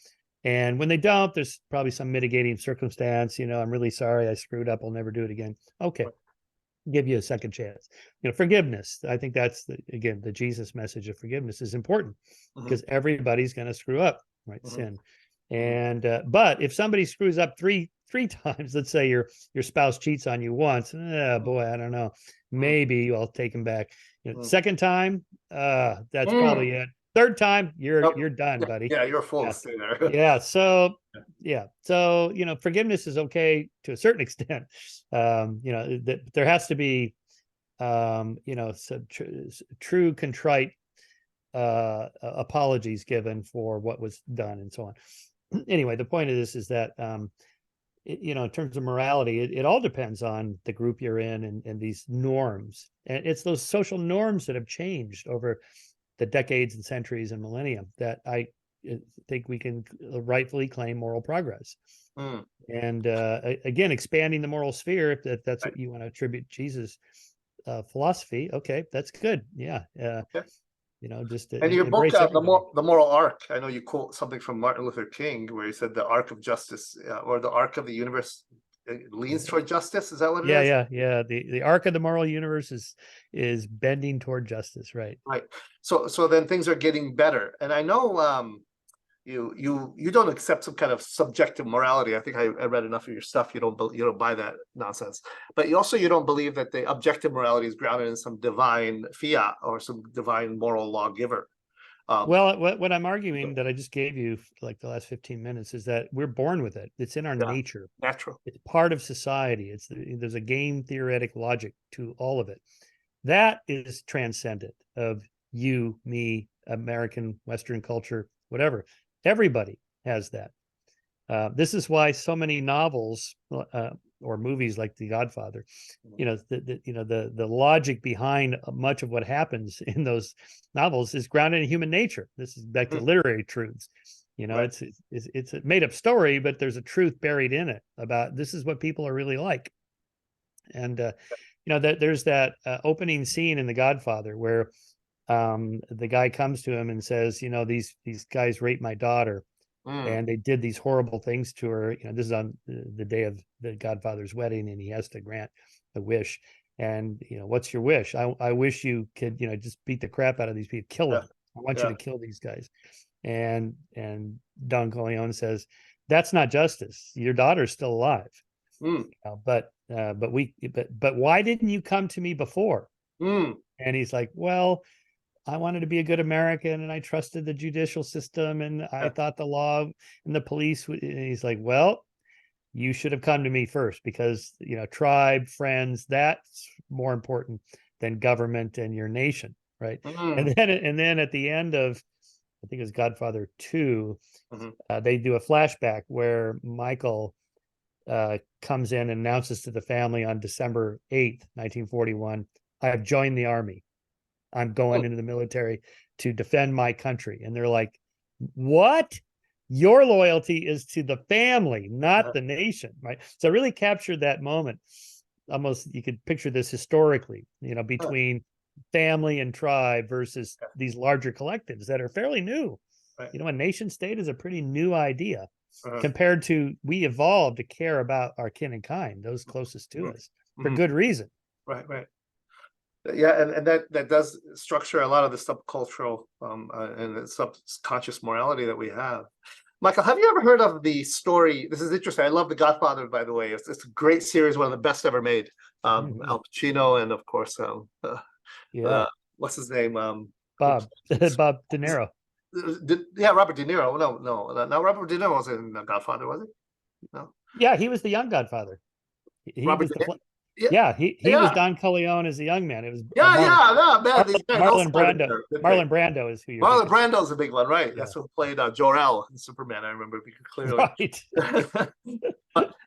And when they don't, there's probably some mitigating circumstance. I'm really sorry I screwed up. I'll never do it again. Okay. Give you a second chance. Forgiveness. I think that's again, the Jesus message of forgiveness is important, because everybody's going to screw up, right? Sin. And but if somebody screws up three times, let's say your spouse cheats on you once, boy, I don't know, maybe I'll take him back. Second time, that's probably it. Third time, you're done, buddy. Yeah, you're full. Stay there. Yeah. So forgiveness is okay to a certain extent. There has to be some true contrite apologies given for what was done and so on. Anyway, the point of this is that in terms of morality, it all depends on the group you're in and these norms. And it's those social norms that have changed over the decades and centuries and millennia that I think we can rightfully claim moral progress. And again, expanding the moral sphere, if that's what you want to attribute Jesus' philosophy, okay, that's good. Yeah. just And your book, embrace everybody. the moral arc. I know you quote something from Martin Luther King, where he said the arc of justice, or the arc of the universe, leans toward justice. Is that what it is? Yeah. The arc of the moral universe is bending toward justice, right? Right. So then things are getting better, and I know you don't accept some kind of subjective morality. I think I read enough of your stuff. You don't buy that nonsense. But you don't believe that the objective morality is grounded in some divine fiat or some divine moral lawgiver. Well, what I'm arguing that I just gave you like the last 15 minutes is that we're born with it. It's in our nature. Natural. It's part of society. There's a game theoretic logic to all of it. That is transcendent of you, me, American, Western culture, whatever. Everybody has that. This is why so many novels or movies like The Godfather, the logic behind much of what happens in those novels is grounded in human nature. This is back to literary truths. Right. It's a made up story, but there's a truth buried in it about this is what people are really like. And that there's that opening scene in The Godfather where the guy comes to him and says, these guys raped my daughter. And they did these horrible things to her. This is on the day of the Godfather's wedding, and he has to grant a wish. And what's your wish? I wish you could just beat the crap out of these people, kill them. I want you to kill these guys. And Don Corleone says, that's not justice. Your daughter's still alive. But why didn't you come to me before? And he's like, well, I wanted to be a good American, and I trusted the judicial system, and I thought the law and the police would. And he's like, well, you should have come to me first, because tribe, friends, that's more important than government and your nation, right? And then at the end of, I think it was Godfather 2, they do a flashback where Michael comes in and announces to the family on December 8th, 1941, I have joined the army. I'm going into the military to defend my country. And they're like, what? Your loyalty is to the family, not the nation, right? So I really captured that moment. Almost, you could picture this historically, between family and tribe versus these larger collectives that are fairly new. Right. A nation state is a pretty new idea compared to we evolved to care about our kin and kind, those closest to us, for good reason. Right. Yeah, and that does structure a lot of the subcultural and the subconscious morality that we have. Michael, have you ever heard of the story? This is interesting. I love The Godfather, by the way. It's a great series, one of the best ever made. Al Pacino and, of course, what's his name? Bob Bob De Niro. Robert De Niro. No, Robert De Niro wasn't in The Godfather, was he? No. Yeah, he was the young Godfather. He was he was Don Corleone as a young man. It was Marlon Brando. Marlon Brando is who you're Marlon Brando's a big one, right? Yeah. That's who played Jor-El in Superman. I remember clearly. Right.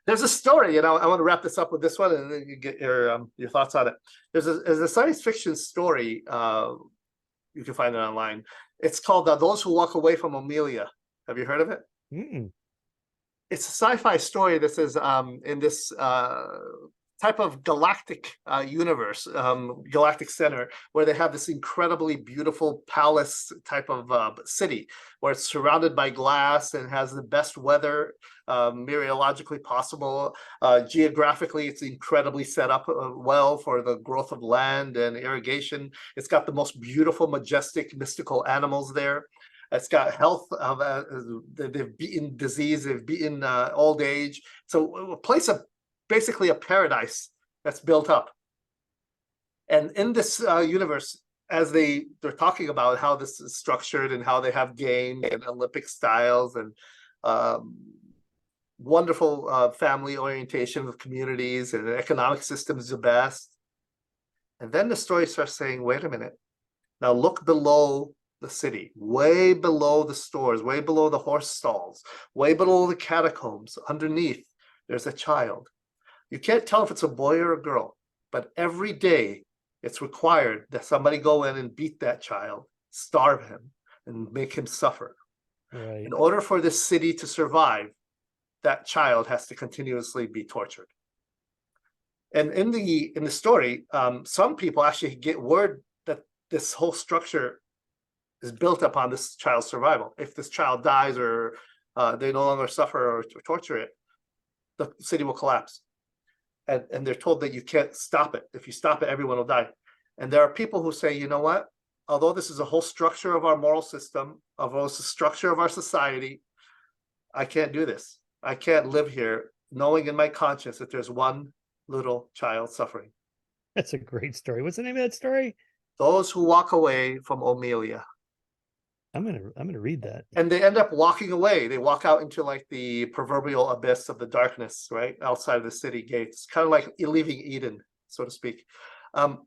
There's a story, I want to wrap this up with this one, and then you get your thoughts on it. There's a science fiction story. You can find it online. It's called "Those Who Walk Away from Amelia." Have you heard of it? It's a sci-fi story that says in this type of galactic universe, galactic center, where they have this incredibly beautiful palace type of city, where it's surrounded by glass and has the best weather meteorologically possible. Geographically, it's incredibly set up well for the growth of land and irrigation. It's got the most beautiful, majestic, mystical animals there. It's got health. They've beaten disease. They've beaten old age. So a place of basically a paradise that's built up. And in this universe, as they're talking about how this is structured and how they have games and Olympic styles and wonderful family orientation of communities, and the economic system is the best. And then the story starts saying, wait a minute, now look below the city, way below the stores, way below the horse stalls, way below the catacombs. Underneath, there's a child. You can't tell if it's a boy or a girl, but every day it's required that somebody go in and beat that child, starve him, and make him suffer. Right. In order for this city to survive, that child has to continuously be tortured. And in the story, some people actually get word that this whole structure is built upon this child's survival. If this child dies or they no longer suffer or torture it, the city will collapse. And they're told that you can't stop it. If you stop it, everyone will die. And there are people who say, you know what? Although this is a whole structure of our moral system, of the structure of our society, I can't do this. I can't live here knowing in my conscience that there's one little child suffering. That's a great story. What's the name of that story? Those who walk away from Omelia. I'm gonna read that. And they end up walking away. They walk out into like the proverbial abyss of the darkness, right outside of the city gates, kind of like leaving Eden, so to speak. And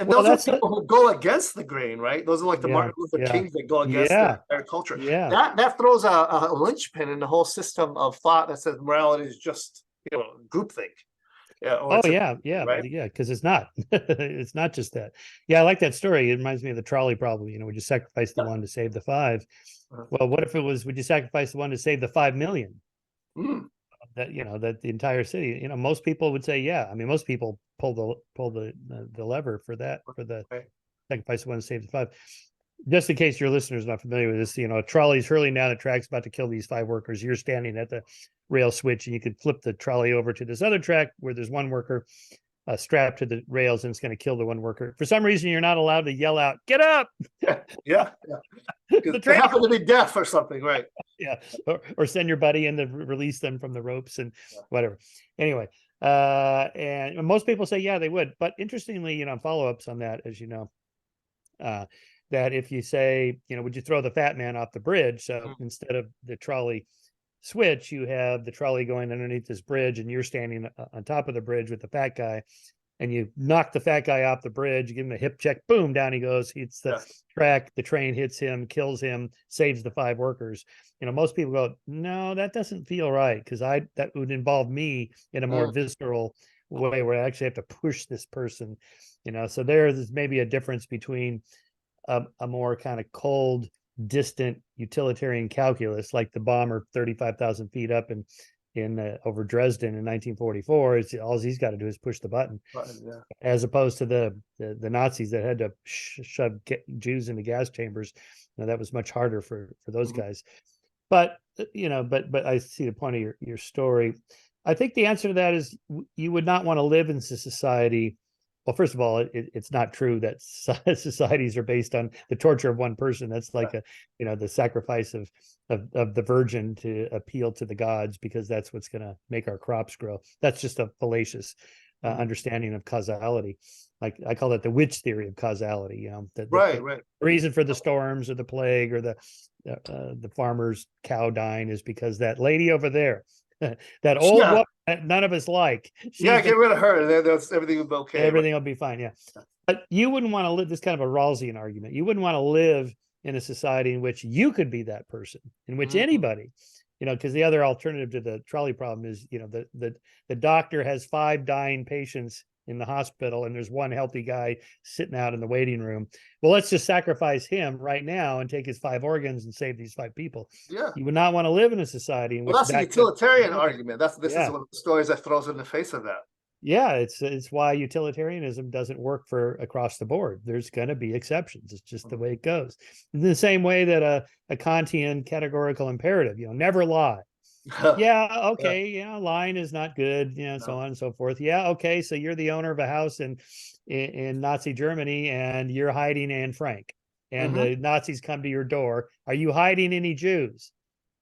Well, those are people who go against the grain, right? Those are like the Martin Luther Kings that go against the entire culture. Yeah. That throws a linchpin in the whole system of thought that says morality is just, groupthink. Yeah. Right? Yeah, because it's not. It's not just that. Yeah, I like that story. It reminds me of the trolley problem. Would you sacrifice the one to save the five? Well, what if it was, would you sacrifice the one to save the 5 million? That the entire city, most people would say, yeah. I mean, most people pull the lever for that, for the sacrifice the one to save the five. Just in case your listeners are not familiar with this, a trolley's hurling down the tracks about to kill these 5 workers. You're standing at the rail switch and you could flip the trolley over to this other track where there's one worker strapped to the rails and it's going to kill the one worker. For some reason, you're not allowed to yell out, "Get up!" Yeah. They happen to be deaf or something, right? Yeah, or send your buddy in to release them from the ropes and whatever. Anyway, and most people say, yeah, they would. But interestingly, follow-ups on that, as you know, that if you say, would you throw the fat man off the bridge? So instead of the trolley switch, you have the trolley going underneath this bridge and you're standing on top of the bridge with the fat guy, and you knock the fat guy off the bridge, you give him a hip check, boom, down he goes, hits the track, the train hits him, kills him, saves the 5 workers. Most people go, no, that doesn't feel right, because that would involve me in a more visceral way where I actually have to push this person. So there's maybe a difference between a more kind of cold, distant utilitarian calculus, like the bomber 35,000 feet up in over Dresden in 1944. It's all he's got to do is push the button, as opposed to the Nazis that had to shove Jews into gas chambers. That was much harder for those guys. But but I see the point of your story. I think the answer to that is you would not want to live in society. Well, first of all, it's not true that societies are based on the torture of one person. That's like the sacrifice of the virgin to appeal to the gods, because that's what's going to make our crops grow. That's just a fallacious understanding of causality. Like I call it the witch theory of causality. The reason for the storms or the plague or the farmer's cow dying is because that lady over there, that old woman that none of us like. Get rid of her. That's everything will be okay. Everything will be fine. Yeah. But you wouldn't want to live this kind of a Rawlsian argument. You wouldn't want to live in a society in which you could be that person, in which anybody, because the other alternative to the trolley problem is, the doctor has 5 dying patients in the hospital and there's one healthy guy sitting out in the waiting room. Well, let's just sacrifice him right now and take his 5 organs and save these 5 people. You would not want to live in a society in which that's a utilitarian argument. This is one of the stories that throws in the face of that. Yeah, it's why utilitarianism doesn't work for across the board. There's going to be exceptions. It's just the way it goes. In the same way that a Kantian categorical imperative, never lie. Lying is not good, so on and so forth. Okay, so you're the owner of a house in Nazi Germany and you're hiding Anne Frank, and the Nazis come to your door. Are you hiding any Jews?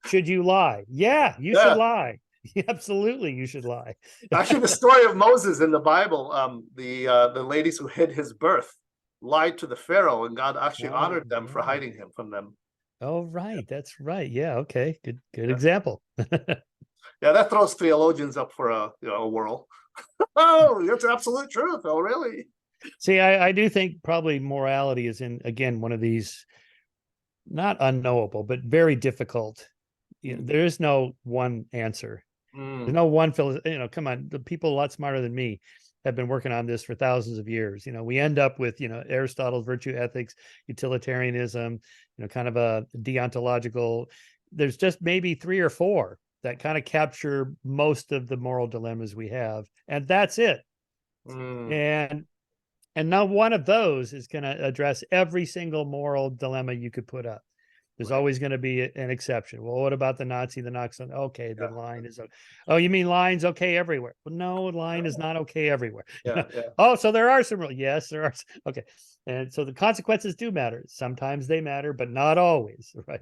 Should you lie? You should lie. Absolutely, you should lie. Actually, the story of Moses in the Bible, the ladies who hid his birth lied to the Pharaoh, and God actually honored them for hiding him from them. Oh, right. That's right. Yeah. Okay. Good example. That throws theologians up for a whirl. Oh, it's absolute truth. Oh, really? See, I do think probably morality is again, one of these not unknowable, but very difficult. There is no one answer. There's no one come on, the people a lot smarter than me have been working on this for thousands of years. We end up with, Aristotle's virtue ethics, utilitarianism, kind of a deontological. There's just maybe 3 or 4 that kind of capture most of the moral dilemmas we have. And that's it. And And not one of those is going to address every single moral dilemma you could put up. There's Right. always going to be an exception. Well, what about the Nazi, the Naxxon? Okay, the Yeah. line is, oh, you mean line's okay everywhere? Well, no, line is not okay everywhere. Yeah, yeah. Oh, so there are some rules. Yes, there are. Okay. And so the consequences do matter. Sometimes they matter, but not always, right?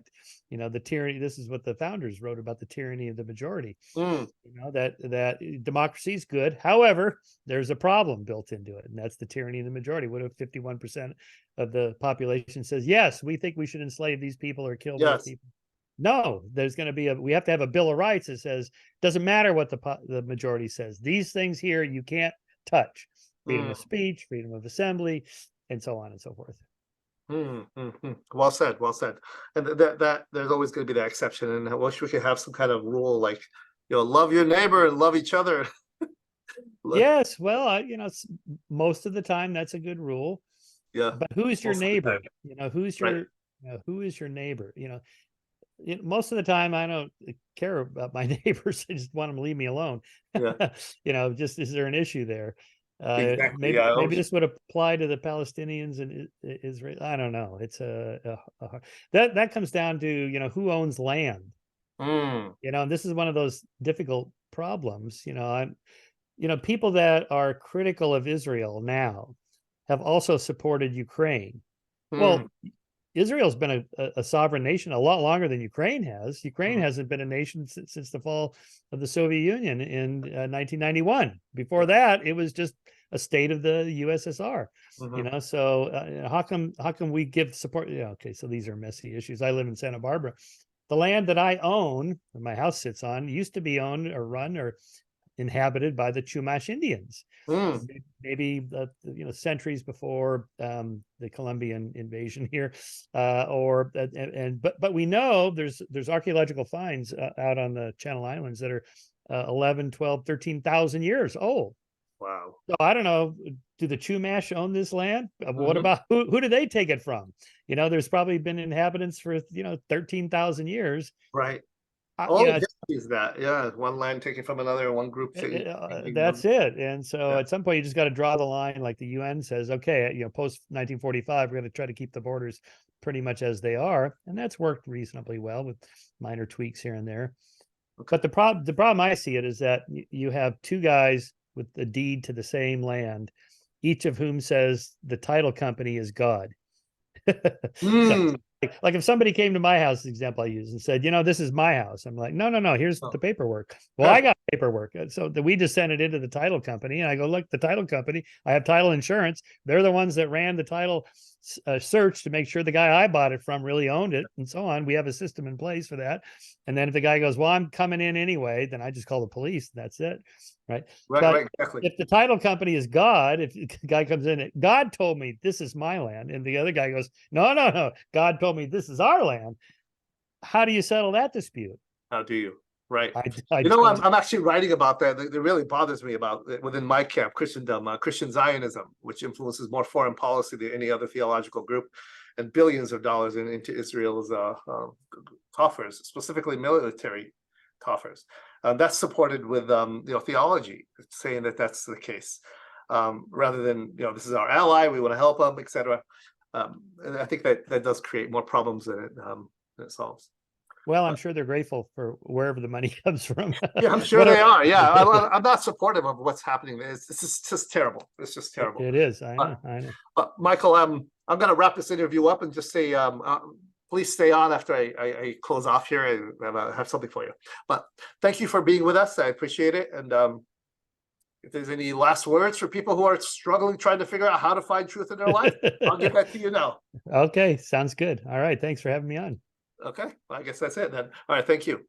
The tyranny, this is what the founders wrote about, the tyranny of the majority. Mm, That democracy is good. However, there's a problem built into it, and that's the tyranny of the majority. What if 51% of the population says, yes, we think we should enslave these people or kill those yes. people? No, there's going to be we have to have a Bill of Rights that says, doesn't matter what the majority says. These things here you can't touch. Freedom of speech, freedom of assembly, and so on and so forth. Well said, well said. And that there's always going to be that exception. And I wish we could have some kind of rule like, love your neighbor and love each other. Yes, well, most of the time that's a good rule. Yeah. But who is your neighbor? Who's Right. your who is your neighbor? Most of the time I don't care about my neighbors. I just want them to leave me alone. Yeah. Just is there an issue there? Exactly. Maybe Yeah. maybe this would apply to the Palestinians and Israel. I don't know. It's that comes down to who owns land. And this is one of those difficult problems. People that are critical of Israel now have also supported Ukraine. Well, Israel's been a sovereign nation a lot longer than Ukraine has. Ukraine hasn't been a nation since the fall of the Soviet Union in 1991. Before that, it was just a state of the USSR. So how come we give support? Yeah, okay, so these are messy issues. I live in Santa Barbara. The land that I own, or my house sits on, used to be owned or run or inhabited by the Chumash Indians. Maybe centuries before the Colombian invasion here, but we know there's archaeological finds out on the Channel Islands that are 11, 12, 13,000 years old. Wow. So I don't know, do the Chumash own this land? What about who do they take it from? There's probably been inhabitants for 13,000 years. Right. Is that, yeah, one land taken from another, one group that's it. And so at some point you just got to draw the line, like the UN says, okay, post 1945 we're going to try to keep the borders pretty much as they are, and that's worked reasonably well with minor tweaks here and there. But the problem I see it is that you have two guys with a deed to the same land, each of whom says the title company is God. So, like if somebody came to my house, the example I use, and said, this is my house, I'm like, no, here's the paperwork. Well, I got paperwork. So we just sent it into the title company, and I go, look, the title company, I have title insurance. They're the ones that ran the title search to make sure the guy I bought it from really owned it, and so on. We have a system in place for that. And then if the guy goes, well, I'm coming in anyway, then I just call the police. That's it. Right. Right, exactly. If the title company is God, if the guy comes in, God told me this is my land, and the other guy goes, no, God told me this is our land. How do you settle that dispute? How do you? Right. I I'm actually writing about that. It really bothers me about within my camp, Christendom, Christian Zionism, which influences more foreign policy than any other theological group, and billions of dollars into Israel's coffers, specifically military coffers. That's supported with theology, saying that that's the case, rather than this is our ally, we want to help them, etc. And I think that does create more problems than it solves. Well, I'm sure they're grateful for wherever the money comes from. Yeah, I'm sure they are. Yeah, I'm not supportive of what's happening. It's just terrible. It's just terrible. It is. I know. Michael, I'm going to wrap this interview up and just say, please stay on after I close off here. I have something for you. But thank you for being with us. I appreciate it. And if there's any last words for people who are struggling, trying to figure out how to find truth in their life, I'll give that to you now. Okay, sounds good. All right. Thanks for having me on. Okay, well, I guess that's it then. All right, thank you.